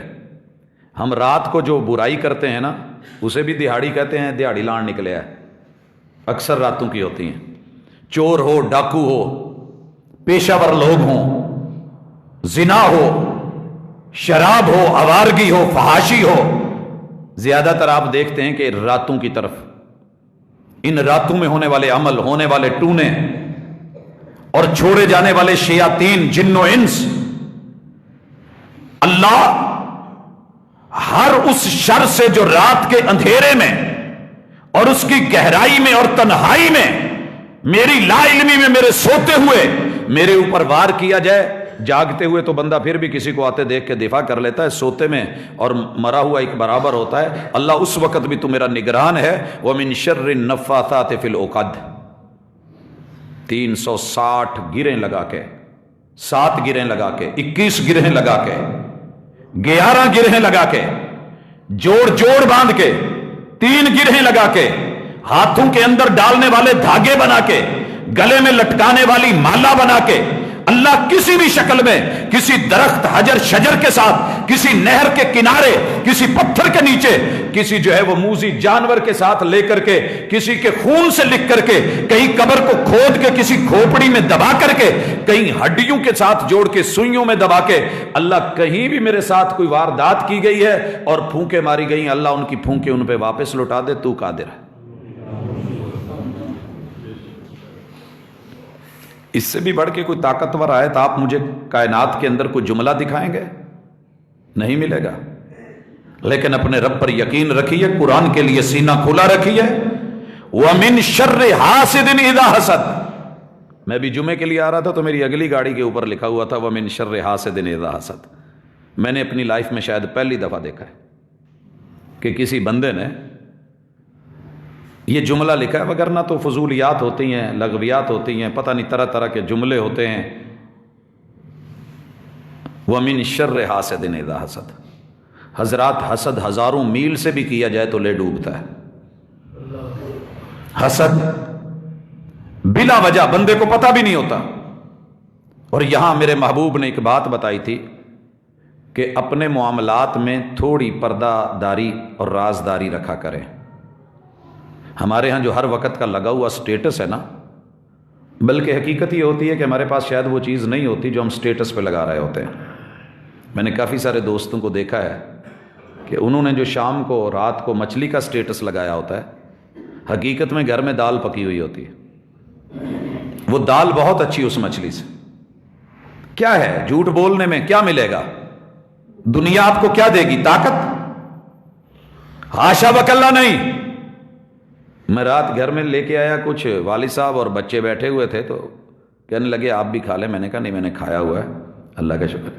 ہم رات کو جو برائی کرتے ہیں نا، اسے بھی دہاڑی کہتے ہیں، دہاڑی لان نکلے ہے، اکثر راتوں کی ہوتی ہیں۔ چور ہو، ڈاکو ہو، پیشہ ور لوگ ہوں، زنا ہو، شراب ہو، آوارگی ہو، فحاشی ہو، زیادہ تر آپ دیکھتے ہیں کہ راتوں کی طرف، ان راتوں میں ہونے والے عمل، ہونے والے ٹونے اور چھوڑے جانے والے شیاطین، جن و انس، اللہ ہر اس شر سے جو رات کے اندھیرے میں اور اس کی گہرائی میں اور تنہائی میں میری لا علمی میں میرے سوتے ہوئے میرے اوپر وار کیا جائے. جاگتے ہوئے تو بندہ پھر بھی کسی کو آتے دیکھ کے دفاع کر لیتا ہے، سوتے میں اور مرا ہوا ایک برابر ہوتا ہے. اللہ اس وقت بھی تو میرا نگران ہے. وَمِن شَرِّ النَّفَّاثَاتِ فِي الْعُقَدِ 360 گریں لگا کے، 7 گریں لگا کے، 21 گرہیں لگا کے، 11 گرہیں لگا کے، جوڑ باندھ کے، 3 گرہیں لگا کے، ہاتھوں کے اندر ڈالنے والے دھاگے بنا کے، گلے میں لٹکانے والی مالا بنا کے، اللہ کسی بھی شکل میں کسی درخت حجر شجر کے ساتھ، کسی نہر کے کنارے، کسی پتھر کے نیچے، کسی جو ہے وہ موذی جانور کے ساتھ لے کر کے، کسی کے خون سے لکھ کر کے، کہیں قبر کو کھود کے کسی کھوپڑی میں دبا کر کے، کہیں ہڈیوں کے ساتھ جوڑ کے سوئیوں میں دبا کے، اللہ کہیں بھی میرے ساتھ کوئی واردات کی گئی ہے اور پھونکے ماری گئی، اللہ ان کی پھونکے ان پہ واپس لوٹا دے. تو قادر ہے. اس سے بھی بڑھ کے کوئی طاقتور آئے تو آپ مجھے کائنات کے اندر کوئی جملہ دکھائیں گے؟ نہیں ملے گا. لیکن اپنے رب پر یقین رکھیے، قرآن کے لیے سینہ کھلا رکھیے. وَمِن شَرِّ حَاسِدٍ إِذَا حَسَدَ. میں بھی جمعے کے لیے آ رہا تھا تو میری اگلی گاڑی کے اوپر لکھا ہوا تھا وَمِن شَرِّ حَاسِدٍ إِذَا حَسَدَ. میں نے اپنی لائف میں شاید پہلی دفعہ دیکھا ہے کہ کسی بندے نے یہ جملہ لکھا ہے، وگرنہ تو فضولیات ہوتی ہیں، لغویات ہوتی ہیں، پتہ نہیں طرح طرح کے جملے ہوتے ہیں. وَمِن شَرِّ حَاسِدٍ إِذَا حَسَدَ. حضرات حسد ہزاروں میل سے بھی کیا جائے تو لے ڈوبتا ہے. حسد بلا وجہ بندے کو پتہ بھی نہیں ہوتا. اور یہاں میرے محبوب نے ایک بات بتائی تھی کہ اپنے معاملات میں تھوڑی پردہ داری اور رازداری رکھا کریں. ہمارے ہاں جو ہر وقت کا لگا ہوا سٹیٹس ہے نا، بلکہ حقیقت یہ ہوتی ہے کہ ہمارے پاس شاید وہ چیز نہیں ہوتی جو ہم سٹیٹس پہ لگا رہے ہوتے ہیں. میں نے کافی سارے دوستوں کو دیکھا ہے کہ انہوں نے جو شام کو رات کو مچھلی کا سٹیٹس لگایا ہوتا ہے، حقیقت میں گھر میں دال پکی ہوئی ہوتی ہے. وہ دال بہت اچھی اس مچھلی سے. کیا ہے جھوٹ بولنے میں؟ کیا ملے گا؟ دنیا آپ کو کیا دے گی؟ طاقت؟ حاشا وکلا نہیں. میں رات گھر میں لے کے آیا، کچھ والد صاحب اور بچے بیٹھے ہوئے تھے تو کہنے لگے آپ بھی کھا لیں. میں نے کہا نہیں، میں نے کھایا ہوا ہے، اللہ کا شکر.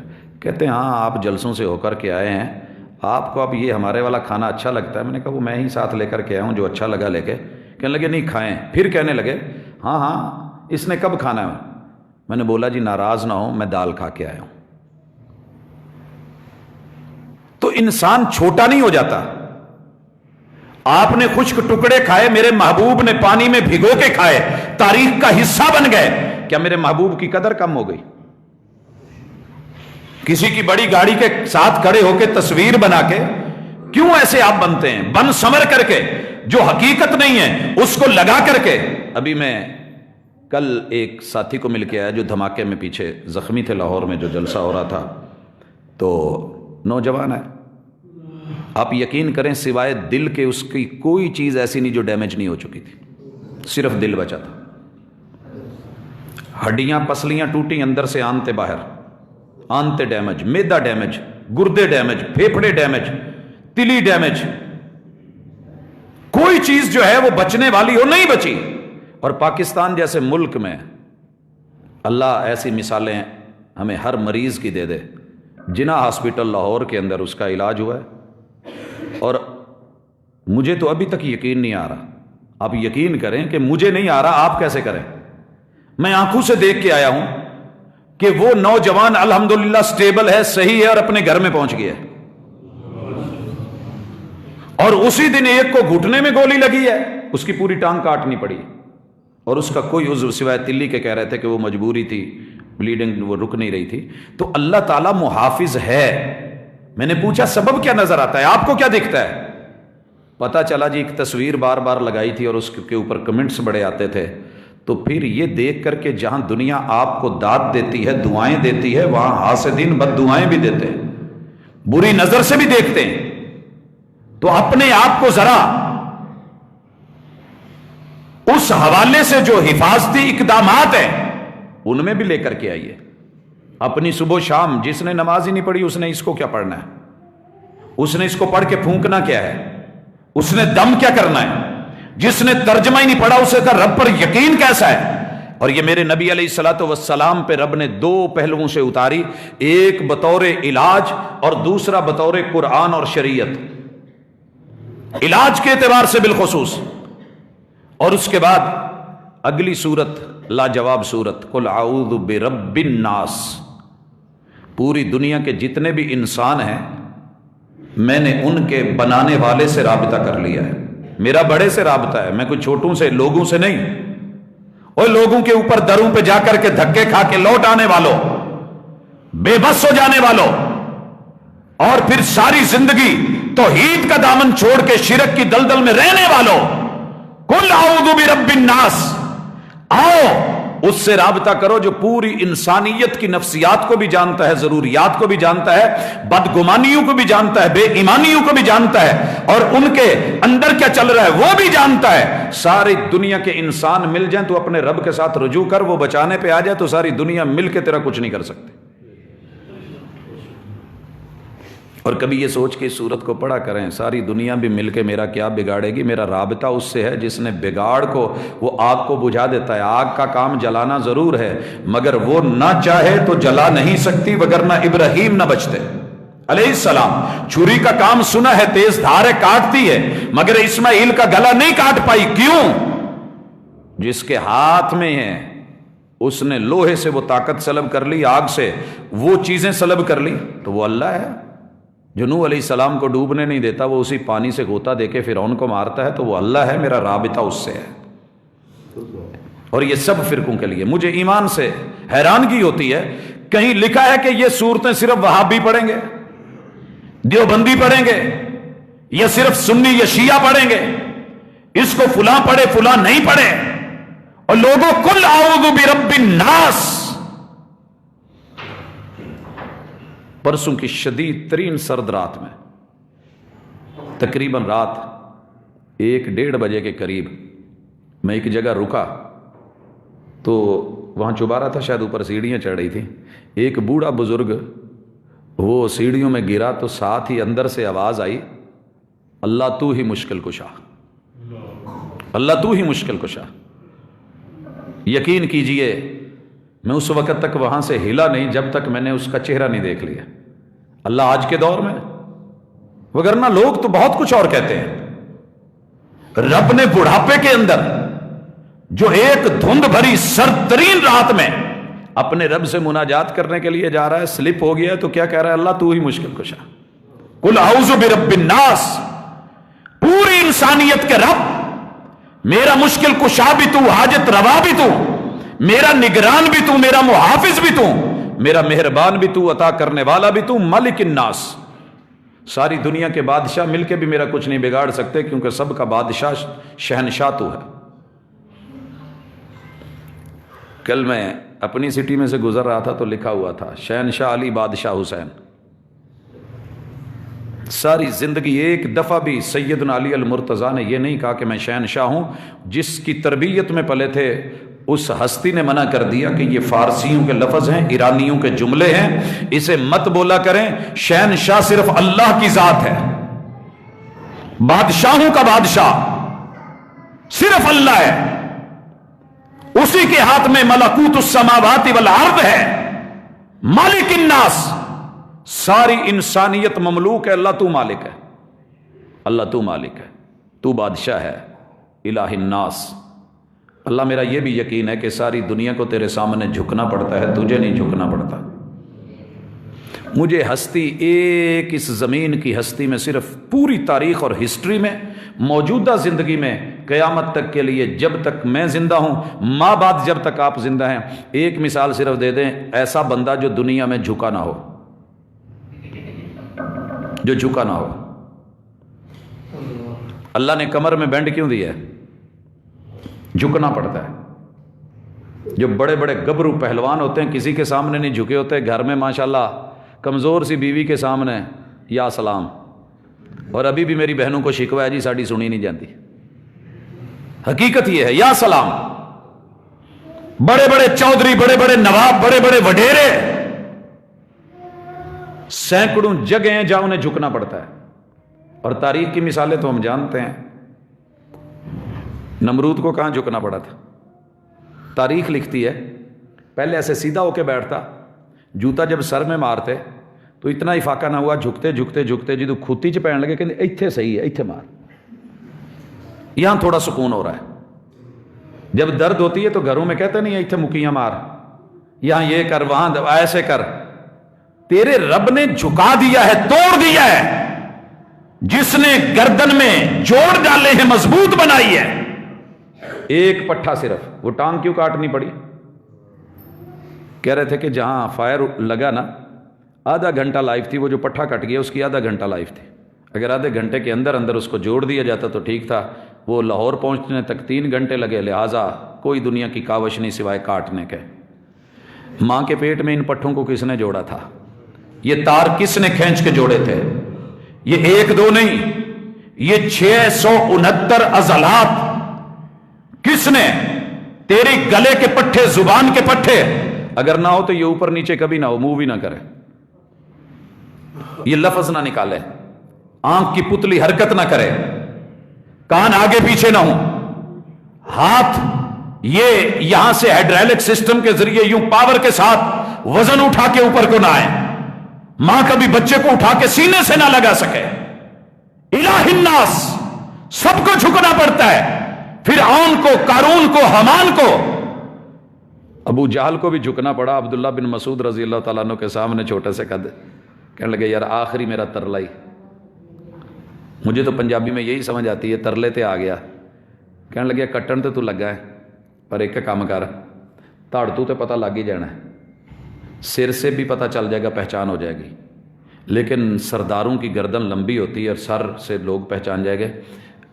کہتے ہیں ہاں آپ جلسوں سے ہو کر کے آئے ہیں، آپ کو اب یہ ہمارے والا کھانا اچھا لگتا ہے؟ میں نے کہا وہ میں ہی ساتھ لے کر کے آیا ہوں، جو اچھا لگا لے کے. کہنے لگے نہیں کھائیں. پھر کہنے لگے ہاں اس نے کب کھانا ہے؟ میں نے بولا جی ناراض نہ ہو، میں دال کھا کے آیا ہوں. تو انسان چھوٹا نہیں ہو جاتا. آپ نے خشک ٹکڑے کھائے، میرے محبوب نے پانی میں بھگو کے کھائے، تاریخ کا حصہ بن گئے. کیا میرے محبوب کی قدر کم ہو گئی؟ کسی کی بڑی گاڑی کے ساتھ کھڑے ہو کے تصویر بنا کے کیوں ایسے آپ بنتے ہیں؟ بن سمر کر کے جو حقیقت نہیں ہے اس کو لگا کر کے. ابھی میں کل ایک ساتھی کو مل کے آیا جو دھماکے میں پیچھے زخمی تھے، لاہور میں جو جلسہ ہو رہا تھا. تو نوجوان ہے، آپ یقین کریں سوائے دل کے اس کی کوئی چیز ایسی نہیں جو ڈیمیج نہیں ہو چکی تھی، صرف دل بچا تھا. ہڈیاں پسلیاں ٹوٹی اندر سے، آنتے باہر، آنتے ڈیمیج، میدا ڈیمیج، گردے ڈیمیج، پھیپھڑے ڈیمیج، تلی ڈیمیج. کوئی چیز جو ہے وہ بچنے والی ہو نہیں بچی. اور پاکستان جیسے ملک میں اللہ ایسی مثالیں ہمیں ہر مریض کی دے دے. جناح ہاسپٹل لاہور کے اندر اس کا علاج ہوا ہے اور مجھے تو ابھی تک یقین نہیں آ رہا. آپ یقین کریں کہ مجھے نہیں آ رہا، آپ کیسے کریں؟ میں آنکھوں سے دیکھ کے آیا ہوں کہ وہ نوجوان الحمدللہ سٹیبل ہے، صحیح ہے اور اپنے گھر میں پہنچ گیا ہے. اور اسی دن ایک کو گھٹنے میں گولی لگی ہے، اس کی پوری ٹانگ کاٹنی پڑی اور اس کا کوئی عضو سوائے تلی کے کہہ رہے تھے کہ وہ مجبوری تھی، بلیڈنگ وہ رک نہیں رہی تھی. تو اللہ تعالیٰ محافظ ہے. میں نے پوچھا سبب کیا نظر آتا ہے، آپ کو کیا دکھتا ہے؟ پتا چلا جی ایک تصویر بار بار لگائی تھی اور اس کے اوپر کمنٹس بڑے آتے تھے. تو پھر یہ دیکھ کر کے جہاں دنیا آپ کو داد دیتی ہے، دعائیں دیتی ہے، وہاں حاسدین بد دعائیں بھی دیتے ہیں، بری نظر سے بھی دیکھتے ہیں. تو اپنے آپ کو ذرا اس حوالے سے جو حفاظتی اقدامات ہیں ان میں بھی لے کر کے آئیے. اپنی صبح شام جس نے نماز ہی نہیں پڑھی اس نے اس کو کیا پڑھنا ہے؟ اس نے اس کو پڑھ کے پھونکنا کیا ہے؟ اس نے دم کیا کرنا ہے؟ جس نے ترجمہ ہی نہیں پڑھا اسے کا رب پر یقین کیسا ہے؟ اور یہ میرے نبی علیہ الصلوۃ والسلام پہ رب نے دو پہلوؤں سے اتاری، ایک بطور علاج اور دوسرا بطور قرآن اور شریعت، علاج کے اعتبار سے بالخصوص۔ اور اس کے بعد اگلی سورت لاجواب سورت قل اعوذ برب الناس۔ پوری دنیا کے جتنے بھی انسان ہیں میں نے ان کے بنانے والے سے رابطہ کر لیا ہے، میرا بڑے سے رابطہ ہے، میں کوئی چھوٹوں سے لوگوں سے نہیں۔ اور لوگوں کے اوپر دروں پہ جا کر کے دھکے کھا کے لوٹ آنے والوں، بے بس ہو جانے والوں، اور پھر ساری زندگی توحید کا دامن چھوڑ کے شرک کی دلدل میں رہنے والوں، قل اعوذ برب الناس، آؤ اس سے رابطہ کرو جو پوری انسانیت کی نفسیات کو بھی جانتا ہے، ضروریات کو بھی جانتا ہے، بدگمانیوں کو بھی جانتا ہے، بے ایمانیوں کو بھی جانتا ہے، اور ان کے اندر کیا چل رہا ہے وہ بھی جانتا ہے۔ ساری دنیا کے انسان مل جائیں تو اپنے رب کے ساتھ رجوع کر، وہ بچانے پہ آ جائے تو ساری دنیا مل کے تیرا کچھ نہیں کر سکتے۔ اور کبھی یہ سوچ کے اس سورت کو پڑھا کریں، ساری دنیا بھی مل کے میرا کیا بگاڑے گی؟ میرا رابطہ اس سے ہے جس نے بگاڑ کو، وہ آگ کو بجھا دیتا ہے۔ آگ کا کام جلانا ضرور ہے مگر وہ نہ چاہے تو جلا نہیں سکتی، وگرنہ ابراہیم نہ بچتے علیہ السلام۔ چھری کا کام سنا ہے، تیز دھار ہے، کاٹتی ہے، مگر اسماعیل کا گلا نہیں کاٹ پائی۔ کیوں؟ جس کے ہاتھ میں ہے اس نے لوہے سے وہ طاقت سلب کر لی، آگ سے وہ چیزیں سلب کر لی، تو وہ اللہ ہے جو نوح علیہ السلام کو ڈوبنے نہیں دیتا، وہ اسی پانی سے غوطہ دے کے فرعون کو مارتا ہے، تو وہ اللہ ہے، میرا رابطہ اس سے ہے۔ اور یہ سب فرقوں کے لیے مجھے ایمان سے حیرانگی ہوتی ہے، کہیں لکھا ہے کہ یہ صورتیں صرف وہابی پڑھیں گے، دیوبندی پڑھیں گے، یا صرف سنی یا شیعہ پڑھیں گے، اس کو فلاں پڑھے فلاں نہیں پڑھے۔ اور لوگوں قل اعوذ برب الناس، پرسوں کی شدید ترین سرد رات میں تقریباً رات 1-1:30 بجے کے قریب میں ایک جگہ رکا تو وہاں چوبارہ تھا، شاید اوپر سیڑھیاں چڑھ رہی تھیں، ایک بوڑھا بزرگ وہ سیڑھیوں میں گرا تو ساتھ ہی اندر سے آواز آئی، اللہ تو ہی مشکل کشا، اللہ تو ہی مشکل کشا۔ یقین کیجئے میں اس وقت تک وہاں سے ہلا نہیں جب تک میں نے اس کا چہرہ نہیں دیکھ لیا۔ اللہ آج کے دور میں، وگرنہ لوگ تو بہت کچھ اور کہتے ہیں۔ رب نے بڑھاپے کے اندر جو ایک دھند بھری سرد ترین رات میں اپنے رب سے مناجات کرنے کے لیے جا رہا ہے، سلپ ہو گیا ہے تو کیا کہہ رہا ہے؟ اللہ تو ہی مشکل کشا، قل اعوذ برب الناس، پوری انسانیت کے رب، میرا مشکل کشا بھی تو، حاجت روا بھی تو، میرا نگران بھی تو، میرا محافظ بھی تو، میرا مہربان بھی تو، عطا کرنے والا بھی تو، ملک الناس۔ ساری دنیا کے بادشاہ مل کے بھی میرا کچھ نہیں بگاڑ سکتے، کیونکہ سب کا بادشاہ شہنشاہ تو ہے۔ کل میں اپنی سٹی میں سے گزر رہا تھا تو لکھا ہوا تھا شہنشاہ علی بادشاہ حسین۔ ساری زندگی ایک دفعہ بھی سیدنا علی المرتضیٰ نے یہ نہیں کہا کہ میں شہنشاہ ہوں۔ جس کی تربیت میں پلے تھے اس ہستی نے منع کر دیا کہ یہ فارسیوں کے لفظ ہیں، ایرانیوں کے جملے ہیں، اسے مت بولا کریں، شہنشاہ صرف اللہ کی ذات ہے، بادشاہوں کا بادشاہ صرف اللہ ہے، اسی کے ہاتھ میں ملکوت السماوات والارض ہے، مالک الناس، ساری انسانیت مملوک ہے، اللہ تو مالک ہے، اللہ تو مالک ہے، تو بادشاہ ہے، الہ الناس۔ اللہ میرا یہ بھی یقین ہے کہ ساری دنیا کو تیرے سامنے جھکنا پڑتا ہے، تجھے نہیں جھکنا پڑتا۔ مجھے ہستی ایک اس زمین کی ہستی میں صرف پوری تاریخ اور ہسٹری میں، موجودہ زندگی میں، قیامت تک کے لیے جب تک میں زندہ ہوں، ماں بعد جب تک آپ زندہ ہیں، ایک مثال صرف دے دیں، ایسا بندہ جو دنیا میں جھکا نہ ہو، جو جھکا نہ ہو۔ اللہ نے کمر میں بینڈ کیوں دیا ہے؟ جھکنا پڑتا ہے۔ جو بڑے بڑے گبرو پہلوان ہوتے ہیں کسی کے سامنے نہیں جھکے ہوتے، گھر میں ماشاءاللہ کمزور سی بیوی کے سامنے یا سلام، اور ابھی بھی میری بہنوں کو شکوا ہے جی ساڑی سنی نہیں جاتی، حقیقت یہ ہے، یا سلام۔ بڑے بڑے چودھری، بڑے بڑے نواب، بڑے بڑے وڈیرے، سینکڑوں جگہیں جہاں انہیں جھکنا پڑتا ہے، اور تاریخ کی مثالیں تو ہم جانتے ہیں، نمرود کو کہاں جھکنا پڑا تھا؟ تاریخ لکھتی ہے پہلے ایسے سیدھا ہو کے بیٹھتا، جوتا جب سر میں مارتے تو اتنا افاقہ نہ ہوا، جھکتے جھکتے جھکتے جدو کھوتی چ پہن لگے کہ ایتھے صحیح ہے، ایتھے مار، یہاں تھوڑا سکون ہو رہا ہے۔ جب درد ہوتی ہے تو گھروں میں کہتے نہیں ایتھے مکیاں مار، یہاں یہ کر، وہاں ایسے کر۔ تیرے رب نے جھکا دیا ہے، توڑ دیا ہے، جس نے گردن میں جوڑ ڈالے ہیں، مضبوط بنائی ہے، ایک پٹھا صرف، وہ ٹانگ کیوں کاٹنی پڑی؟ کہہ رہے تھے کہ جہاں فائر لگا نا آدھا گھنٹہ لائف تھی، وہ جو پٹھا کٹ گیا اس کی آدھا گھنٹہ لائف تھی، اگر آدھے گھنٹے کے اندر اندر اس کو جوڑ دیا جاتا تو ٹھیک تھا۔ وہ لاہور پہنچنے تک 3 گھنٹے لگے، لہٰذا کوئی دنیا کی کاوش نہیں سوائے کاٹنے کے۔ ماں کے پیٹ میں ان پٹھوں کو کس نے جوڑا تھا؟ یہ تار کس نے کھینچ کے جوڑے تھے؟ یہ 1 2 نہیں، یہ 669 عضلات کس نے؟ تیری گلے کے پٹھے، زبان کے پٹھے اگر نہ ہو تو یہ اوپر نیچے کبھی نہ ہو، منہ بھی نہ کرے، یہ لفظ نہ نکالے، آنکھ کی پتلی حرکت نہ کرے، کان آگے پیچھے نہ ہوں، ہاتھ یہ یہاں سے ہائیڈرالک سسٹم کے ذریعے یوں پاور کے ساتھ وزن اٹھا کے اوپر کو نہ آئے، ماں کبھی بچے کو اٹھا کے سینے سے نہ لگا سکے۔ الہ الناس، سب کو جھکنا پڑتا ہے، فرعون کو، قارون کو، حامان کو، ابو جہل کو بھی جھکنا پڑا۔ عبداللہ بن مسعود رضی اللہ تعالیٰ عنہ کے سامنے چھوٹے سے قد، کہنے لگے یار آخری میرا ترلا ہی، مجھے تو پنجابی میں یہی سمجھ آتی ہے، ترلے تے آ گیا۔ کہنے لگے کٹن تے تو لگا ہے، پر ایک کام کر، تاڑ تو تے پتہ لگ ہی جانا ہے، سر سے بھی پتہ چل جائے گا، پہچان ہو جائے گی، لیکن سرداروں کی گردن لمبی ہوتی ہے اور سر سے لوگ پہچان جائے گے،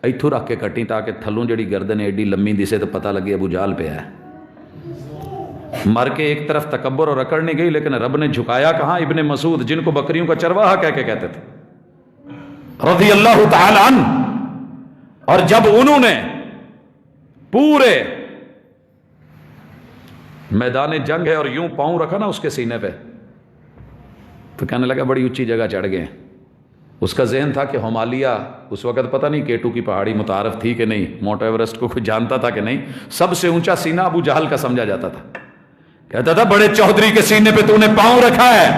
ایتھوں رکھ کے کٹی تاکہ تھلوں جڑی گردن ایڈی لمبی دسے تو پتہ لگے ابو جہل پہ ہے۔ مر کے ایک طرف تکبر اور اکڑ نہیں گئی، لیکن رب نے جھکایا کہاں؟ ابن مسعود، جن کو بکریوں کا چرواہا کہہ کے کہتے تھے رضی اللہ تعالی عنہ، اور جب انہوں نے پورے میدان جنگ ہے اور یوں پاؤں رکھا نا اس کے سینے پہ، تو کہنے لگا بڑی اونچی جگہ چڑھ گئے۔ اس کا ذہن تھا کہ ہمالیہ اس وقت پتہ نہیں کیٹو کی پہاڑی متعارف تھی کہ نہیں، ماؤنٹ ایورسٹ کو کوئی جانتا تھا کہ نہیں، سب سے اونچا سینہ ابو جہل کا سمجھا جاتا تھا۔ کہتا تھا بڑے چودھری کے سینے پہ تو نے پاؤں رکھا ہے،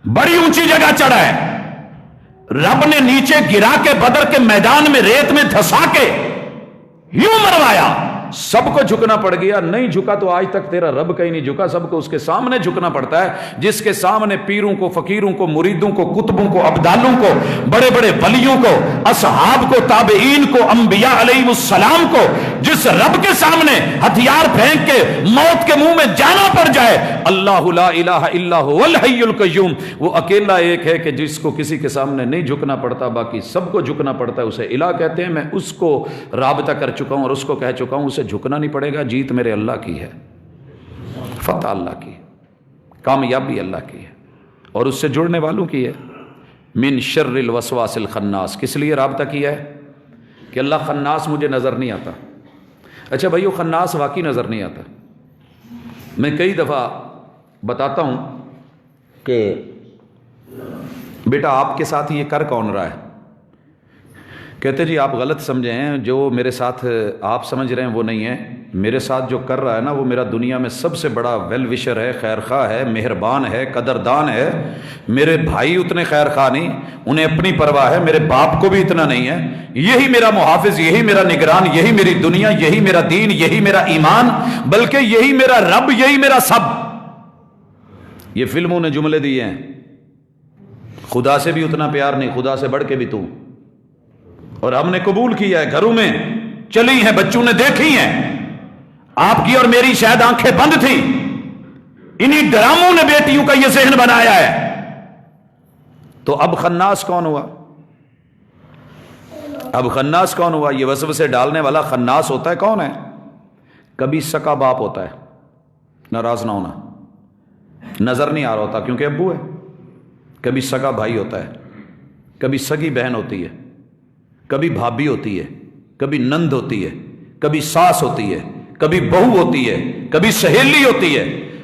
بڑی اونچی جگہ چڑھا ہے، رب نے نیچے گرا کے بدر کے میدان میں ریت میں دھسا کے یوں مروایا، سب کو جھکنا پڑ گیا۔ نہیں جھکا تو آج تک تیرا رب کہیں نہیں جھکا، سب کو اس کے سامنے جھکنا پڑتا ہے، جس کے سامنے پیروں کو، فقیروں کو، مریدوں کو، کتبوں کو، ابدالوں کو، بڑے بڑے ولیوں کو، اصحاب کو، تابعین کو، انبیاء علیہ السلام کو، جس رب کے سامنے ہتھیار پھینک کے موت کے منہ میں جانا پڑ جائے، اللہ لا الہ الا هو الحی القیوم، وہ اکیلا ایک ہے کہ جس کو کسی کے سامنے نہیں جھکنا پڑتا، باقی سب کو جھکنا پڑتا ہے، اسے الہ کہتے ہیں۔ میں اس کو رابطہ کر چکا ہوں اور اس کو کہہ چکا ہوں، اسے جھکنا نہیں پڑے گا، جیت میرے اللہ کی ہے، فتح اللہ کی، کامیابی اللہ کی ہے، اور اس سے جڑنے والوں کی ہے۔ من شر الوسواس الخناس، کس لیے رابطہ کیا ہے؟ کہ اللہ خناس مجھے نظر نہیں آتا۔ اچھا بھائیو، خناس واقعی نظر نہیں آتا۔ میں کئی دفعہ بتاتا ہوں کہ بیٹا آپ کے ساتھ یہ کر کون رہا ہے؟ کہتے جی آپ غلط سمجھے ہیں، جو میرے ساتھ آپ سمجھ رہے ہیں وہ نہیں ہے، میرے ساتھ جو کر رہا ہے نا وہ میرا دنیا میں سب سے بڑا ویل وشر ہے، خیر خواہ ہے، مہربان ہے، قدردان ہے۔ میرے بھائی اتنے خیر خواہ نہیں، انہیں اپنی پرواہ ہے، میرے باپ کو بھی اتنا نہیں ہے، یہی میرا محافظ، یہی میرا نگران، یہی میری دنیا، یہی میرا دین، یہی میرا ایمان، بلکہ یہی میرا رب، یہی میرا سب۔ یہ فلموں نے جملے دیے ہیں، خدا سے بھی اتنا پیار نہیں، خدا سے بڑھ کے بھی تو، اور ہم نے قبول کیا ہے، گھروں میں چلی ہیں، بچوں نے دیکھی ہیں، آپ کی اور میری شاید آنکھیں بند تھی، انہی ڈراموں نے بیٹیوں کا یہ ذہن بنایا ہے۔ تو اب خناس کون ہوا؟ اب خناس کون ہوا؟ یہ وسوسے ڈالنے والا خناس ہوتا ہے کون ہے؟ کبھی سکا باپ ہوتا ہے، ناراض نہ ہونا، نظر نہیں آ رہا ہوتا کیونکہ ابو ہے، کبھی سگا بھائی ہوتا ہے، کبھی سگی بہن ہوتی ہے، کبھی بھابھی ہوتی ہے، کبھی نند ہوتی ہے، کبھی ساس ہوتی ہے، کبھی بہو ہوتی ہے، کبھی سہیلی ہوتی ہے۔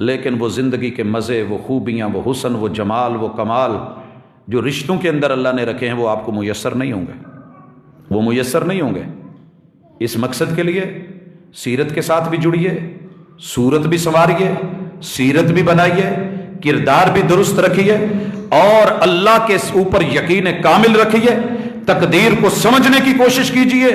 لیکن وہ زندگی کے مزے، وہ خوبیاں، وہ حسن، وہ جمال، وہ کمال جو رشتوں کے اندر اللہ نے رکھے ہیں وہ آپ کو میسر نہیں ہوں گے، وہ میسر نہیں ہوں گے۔ اس مقصد کے لیے سیرت کے ساتھ بھی جڑیے، صورت بھی سنواریے، سیرت بھی بنائیے، کردار بھی درست رکھیے، اور اللہ کے اوپر یقین کامل رکھیے، تقدیر کو سمجھنے کی کوشش کیجیے۔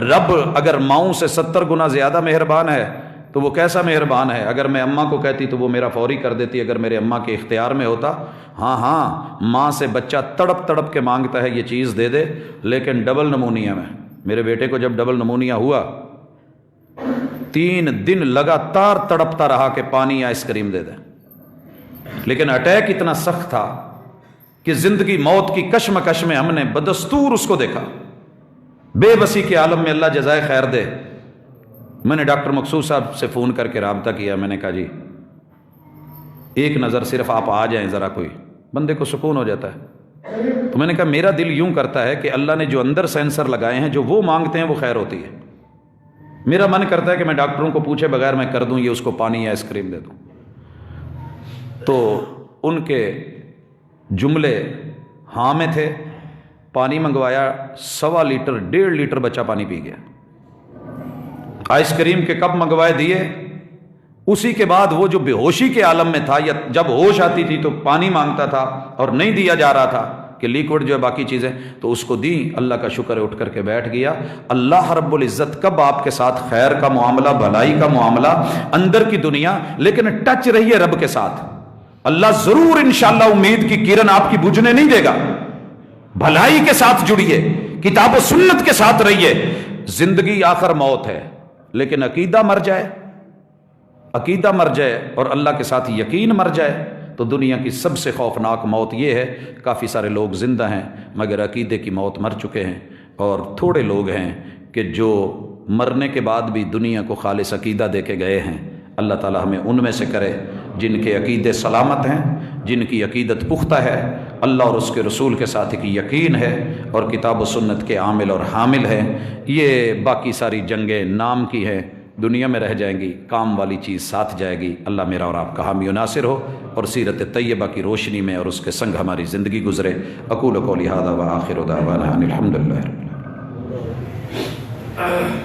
رب اگر ماؤں سے 70 گنا زیادہ مہربان ہے تو وہ کیسا مہربان ہے؟ اگر میں اماں کو کہتی تو وہ میرا فوری کر دیتی، اگر میرے اماں کے اختیار میں ہوتا۔ ہاں ماں سے بچہ تڑپ تڑپ کے مانگتا ہے یہ چیز دے دے، لیکن ڈبل نمونیا میں میرے بیٹے کو جب ڈبل نمونیا ہوا 3 دن لگاتار تڑپتا رہا کہ پانی یا آئس کریم دے دے، لیکن اٹیک اتنا سخت تھا کہ زندگی موت کی کشمکش میں ہم نے بدستور اس کو دیکھا۔ بے بسی کے عالم میں اللہ جزائے خیر دے، میں نے ڈاکٹر مقصود صاحب سے فون کر کے رابطہ کیا، میں نے کہا جی ایک نظر صرف آپ آ جائیں، ذرا کوئی بندے کو سکون ہو جاتا ہے۔ تو میں نے کہا میرا دل یوں کرتا ہے کہ اللہ نے جو اندر سینسر لگائے ہیں جو وہ مانگتے ہیں وہ خیر ہوتی ہے۔ میرا من کرتا ہے کہ میں ڈاکٹروں کو پوچھے بغیر میں کر دوں، یہ اس کو پانی یا آئس کریم دے دوں۔ تو ان کے جملے ہاں میں تھے، پانی منگوایا، 1.25 لیٹر 1.5 لیٹر بچہ پانی پی گیا۔ آئس کریم کے کپ منگوائے دیے، اسی کے بعد وہ جو بے ہوشی کے عالم میں تھا یا جب ہوش آتی تھی تو پانی مانگتا تھا اور نہیں دیا جا رہا تھا کہ لیکوڈ جو ہے باقی چیزیں، تو اس کو دی، اللہ کا شکر ہے اٹھ کر کے بیٹھ گیا۔ اللہ رب العزت کب آپ کے ساتھ خیر کا معاملہ، بھلائی کا معاملہ، اندر کی دنیا، لیکن ٹچ رہیے رب کے ساتھ، اللہ ضرور انشاءاللہ امید کی کرن آپ کی بجھنے نہیں دے گا۔ بھلائی کے ساتھ جڑیے، کتاب و سنت کے ساتھ رہیے۔ زندگی آخر موت ہے، لیکن عقیدہ مر جائے، عقیدہ مر جائے اور اللہ کے ساتھ یقین مر جائے تو دنیا کی سب سے خوفناک موت یہ ہے۔ کافی سارے لوگ زندہ ہیں مگر عقیدے کی موت مر چکے ہیں، اور تھوڑے لوگ ہیں کہ جو مرنے کے بعد بھی دنیا کو خالص عقیدہ دے کے گئے ہیں۔ اللہ تعالی ہمیں ان میں سے کرے جن کے عقیدے سلامت ہیں، جن کی عقیدت پختہ ہے، اللہ اور اس کے رسول کے ساتھ ایک یقین ہے اور کتاب و سنت کے عامل اور حامل ہیں۔ یہ باقی ساری جنگیں نام کی ہیں، دنیا میں رہ جائیں گی، کام والی چیز ساتھ جائے گی۔ اللہ میرا اور آپ کا حامی و ناصر ہو اور سیرت طیبہ کی روشنی میں اور اس کے سنگ ہماری زندگی گزرے۔ اقول قولی ھذا وآخر دعوانا ان الحمد للہ رب العالمین۔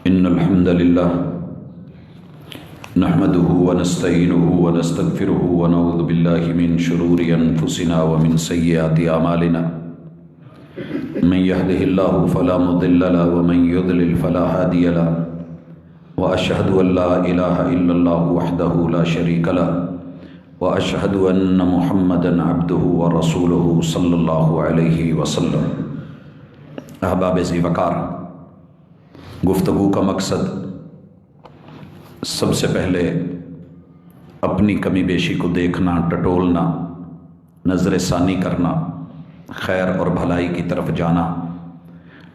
ان الحمد للہ نحمده ونستعینه ونستغفره ونعوذ باللہ من شرور انفسنا ومن سیئات اعمالنا من يهده الله فلا مضل له ومن يضلل فلا هادي له واشهد ان لا اله الا الله وحده لا شريك له واشهد ان محمدا عبده ورسوله صلی اللہ علیہ وسلم۔ احباب ذی وقار، گفتگو کا مقصد سب سے پہلے اپنی کمی بیشی کو دیکھنا، ٹٹولنا، نظر ثانی کرنا، خیر اور بھلائی کی طرف جانا،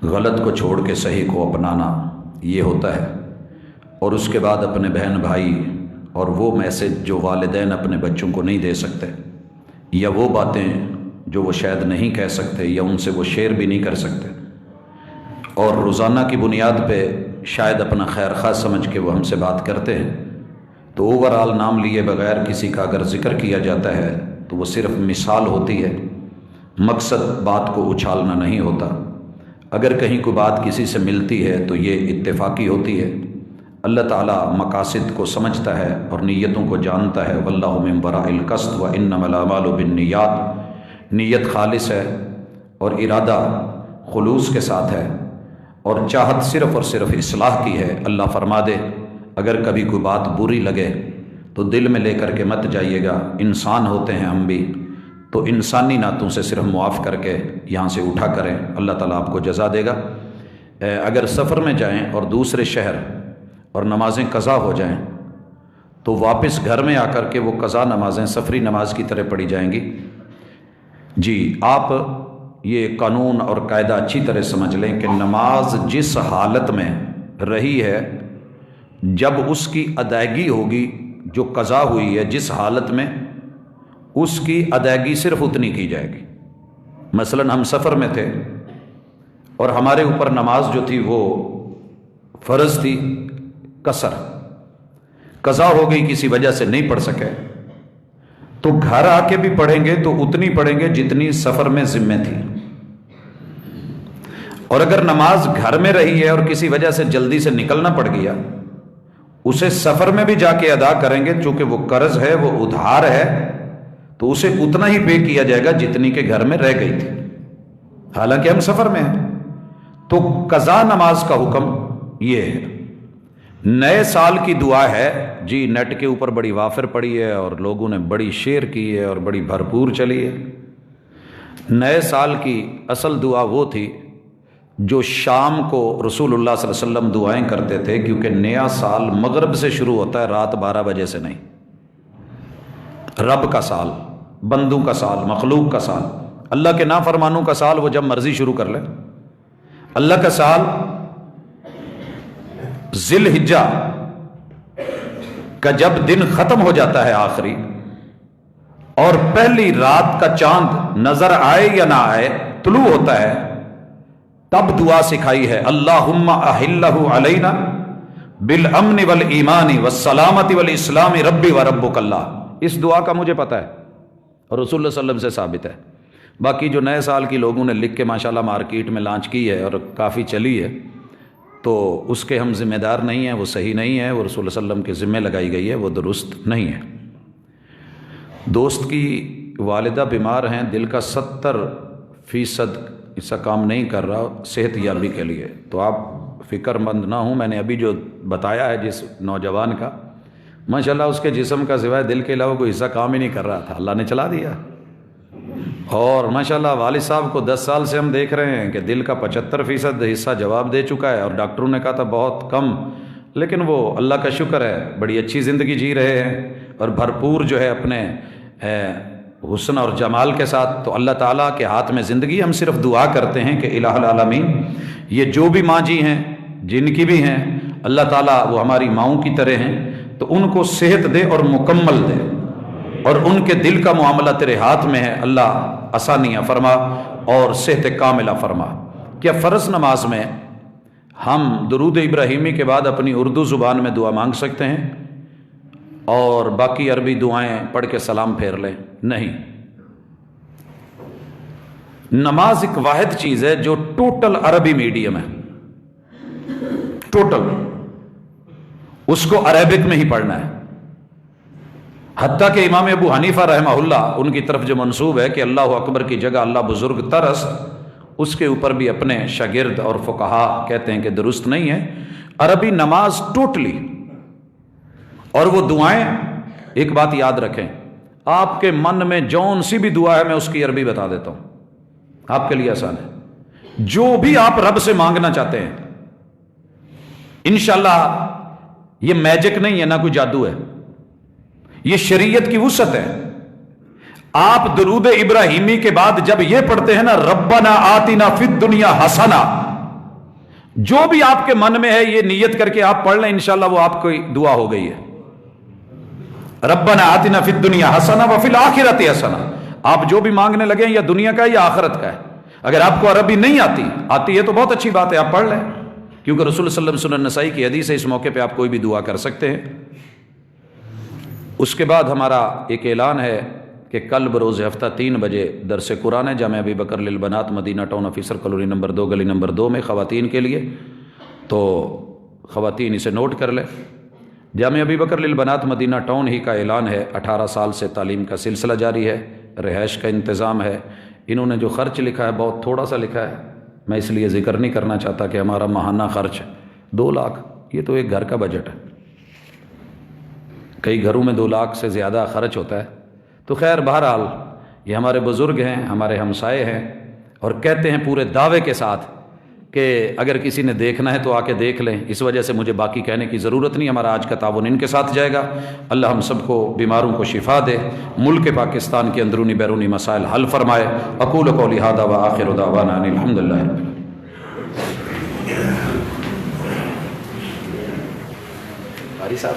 غلط کو چھوڑ کے صحیح کو اپنانا، یہ ہوتا ہے۔ اور اس کے بعد اپنے بہن بھائی اور وہ میسج جو والدین اپنے بچوں کو نہیں دے سکتے، یا وہ باتیں جو وہ شاید نہیں کہہ سکتے یا ان سے وہ شیئر بھی نہیں کر سکتے، اور روزانہ کی بنیاد پہ شاید اپنا خیر خواہ سمجھ کے وہ ہم سے بات کرتے ہیں، تو اوورآل نام لیے بغیر کسی کا اگر ذکر کیا جاتا ہے تو وہ صرف مثال ہوتی ہے، مقصد بات کو اچھالنا نہیں ہوتا۔ اگر کہیں کوئی بات کسی سے ملتی ہے تو یہ اتفاقی ہوتی ہے۔ اللہ تعالیٰ مقاصد کو سمجھتا ہے اور نیتوں کو جانتا ہے۔ واللہ من وراء القصد وانما الاعمال بالنیات، نیت خالص ہے اور ارادہ خلوص کے ساتھ ہے، اور چاہت صرف اور صرف اصلاح کی ہے۔ اللہ فرما دے اگر کبھی کوئی بات بری لگے تو دل میں لے کر کے مت جائیے گا، انسان ہوتے ہیں ہم بھی، تو انسانی نعتوں سے صرف معاف کر کے یہاں سے اٹھا کریں، اللہ تعالیٰ آپ کو جزا دے گا۔ اگر سفر میں جائیں اور دوسرے شہر اور نمازیں قضا ہو جائیں تو واپس گھر میں آ کر کے وہ قضا نمازیں سفری نماز کی طرح پڑھی جائیں گی۔ جی، آپ یہ قانون اور قاعدہ اچھی طرح سمجھ لیں کہ نماز جس حالت میں رہی ہے، جب اس کی ادائیگی ہوگی جو قضا ہوئی ہے، جس حالت میں اس کی ادائیگی صرف اتنی کی جائے گی۔ مثلا ہم سفر میں تھے اور ہمارے اوپر نماز جو تھی وہ فرض تھی، قصر، قضا ہو گئی، کسی وجہ سے نہیں پڑھ سکے، تو گھر آ کے بھی پڑھیں گے تو اتنی پڑھیں گے جتنی سفر میں ذمہ تھی۔ اور اگر نماز گھر میں رہی ہے اور کسی وجہ سے جلدی سے نکلنا پڑ گیا، اسے سفر میں بھی جا کے ادا کریں گے، چونکہ وہ قرض ہے، وہ ادھار ہے، تو اسے اتنا ہی پے کیا جائے گا جتنی کہ گھر میں رہ گئی تھی، حالانکہ ہم سفر میں ہیں۔ تو قضا نماز کا حکم یہ ہے۔ نئے سال کی دعا ہے، جی نیٹ کے اوپر بڑی وافر پڑی ہے اور لوگوں نے بڑی شیئر کی ہے اور بڑی بھرپور چلی ہے۔ نئے سال کی اصل دعا وہ تھی جو شام کو رسول اللہ صلی اللہ علیہ وسلم دعائیں کرتے تھے، کیونکہ نیا سال مغرب سے شروع ہوتا ہے، رات 12 بجے سے نہیں۔ رب کا سال، بندوں کا سال، مخلوق کا سال، اللہ کے نافرمانوں کا سال وہ جب مرضی شروع کر لے۔ اللہ کا سال ذی الحجہ کا جب دن ختم ہو جاتا ہے آخری، اور پہلی رات کا چاند نظر آئے یا نہ آئے طلوع ہوتا ہے، تب دعا سکھائی ہے، اللہم احلہ علینا بالامن والایمان والسلامت والاسلام ربی وربک اللہ۔ اس دعا کا مجھے پتہ ہے اور رسول اللہ صلی اللہ علیہ وسلم سے ثابت ہے۔ باقی جو نئے سال کی لوگوں نے لکھ کے ماشاءاللہ مارکیٹ میں لانچ کی ہے اور کافی چلی ہے، تو اس کے ہم ذمہ دار نہیں ہیں، وہ صحیح نہیں ہے، وہ رسول اللہ صلی اللہ علیہ وسلم کے ذمہ لگائی گئی ہے، وہ درست نہیں ہے۔ دوست کی والدہ بیمار ہیں، دل کا 70% ایسا کام نہیں کر رہا صحت یابی کے لیے، تو آپ فکر مند نہ ہوں۔ میں نے ابھی جو بتایا ہے جس نوجوان کا، ماشاءاللہ اس کے جسم کا سوائے دل کے علاوہ کوئی حصہ کام ہی نہیں کر رہا تھا، اللہ نے چلا دیا۔ اور ماشاءاللہ والد صاحب کو 10 سال سے ہم دیکھ رہے ہیں کہ دل کا 75% حصہ جواب دے چکا ہے، اور ڈاکٹروں نے کہا تھا بہت کم، لیکن وہ اللہ کا شکر ہے بڑی اچھی زندگی جی رہے ہیں اور بھرپور جو ہے اپنے حسن اور جمال کے ساتھ۔ تو اللہ تعالیٰ کے ہاتھ میں زندگی، ہم صرف دعا کرتے ہیں کہ الہ العالمین یہ جو بھی ماں جی ہیں، جن کی بھی ہیں، اللہ تعالیٰ وہ ہماری ماؤں کی طرح ہیں، تو ان کو صحت دے اور مکمل دے، اور ان کے دل کا معاملہ تیرے ہاتھ میں ہے، اللہ آسانیاں فرما اور صحت کاملہ فرما۔ کیا فرض نماز میں ہم درود ابراہیمی کے بعد اپنی اردو زبان میں دعا مانگ سکتے ہیں اور باقی عربی دعائیں پڑھ کے سلام پھیر لیں؟ نہیں۔ نماز ایک واحد چیز ہے جو ٹوٹل عربی میڈیم ہے، ٹوٹل، اس کو عربک میں ہی پڑھنا ہے۔ حتیٰ کہ امام ابو حنیفہ رحمہ اللہ، ان کی طرف جو منسوب ہے کہ اللہ اکبر کی جگہ اللہ بزرگ ترس، اس کے اوپر بھی اپنے شاگرد اور فقہا کہتے ہیں کہ درست نہیں ہے۔ عربی نماز ٹوٹلی، اور وہ دعائیں، ایک بات یاد رکھیں، آپ کے من میں جون سی بھی دعا ہے، میں اس کی عربی بتا دیتا ہوں، آپ کے لیے آسان ہے۔ جو بھی آپ رب سے مانگنا چاہتے ہیں انشاءاللہ، یہ میجک نہیں ہے، نہ کوئی جادو ہے، یہ شریعت کی وسعت ہے۔ آپ درود ابراہیمی کے بعد جب یہ پڑھتے ہیں نا، ربنا آتنا فی الدنیا حسنہ، جو بھی آپ کے من میں ہے یہ نیت کر کے آپ پڑھ لیں، انشاءاللہ وہ آپ کی دعا ہو گئی ہے۔ ربنا آتنا فی الدنیا حسنہ وفی الآخرۃ حسنہ، آپ جو بھی مانگنے لگے ہیں یا دنیا کا ہے یا آخرت کا ہے۔ اگر آپ کو عربی نہیں آتی ہے تو بہت اچھی بات ہے، آپ پڑھ لیں، کیونکہ رسول اللہ صلی اللہ علیہ وسلم سنن نسائی کی حدیث ہے، اس موقع پہ آپ کوئی بھی دعا کر سکتے ہیں۔ اس کے بعد ہمارا ایک اعلان ہے کہ کل بروز ہفتہ 3 بجے درس قرآن ہے جامعہ ابی بکر للبنات، مدینہ ٹاؤن آفیسر کالونی نمبر 2 گلی نمبر 2 میں، خواتین کے لیے، تو خواتین اسے نوٹ کر لیں۔ جامعہ ابی بکر للبنات مدینہ ٹاؤن ہی کا اعلان ہے، 18 سال سے تعلیم کا سلسلہ جاری ہے، رہائش کا انتظام ہے۔ انہوں نے جو خرچ لکھا ہے بہت تھوڑا سا لکھا ہے، میں اس لیے ذکر نہیں کرنا چاہتا کہ ہمارا ماہانہ خرچ 2 لاکھ، یہ تو ایک گھر کا بجٹ ہے۔ کئی گھروں میں 2 لاکھ سے زیادہ خرچ ہوتا ہے. تو خیر بہرحال یہ ہمارے بزرگ ہیں، ہمارے ہمسائے ہیں، اور کہتے ہیں پورے دعوے کے ساتھ کہ اگر کسی نے دیکھنا ہے تو آ کے دیکھ لیں. اس وجہ سے مجھے باقی کہنے کی ضرورت نہیں، ہمارا آج کا تعاون ان کے ساتھ جائے گا. اللہ ہم سب کو بیماروں کو شفا دے، ملک پاکستان کے اندرونی بیرونی مسائل حل فرمائے. اقول قولی ھذا وآخر دعوانا ان الحمد للہ. قاری صاحب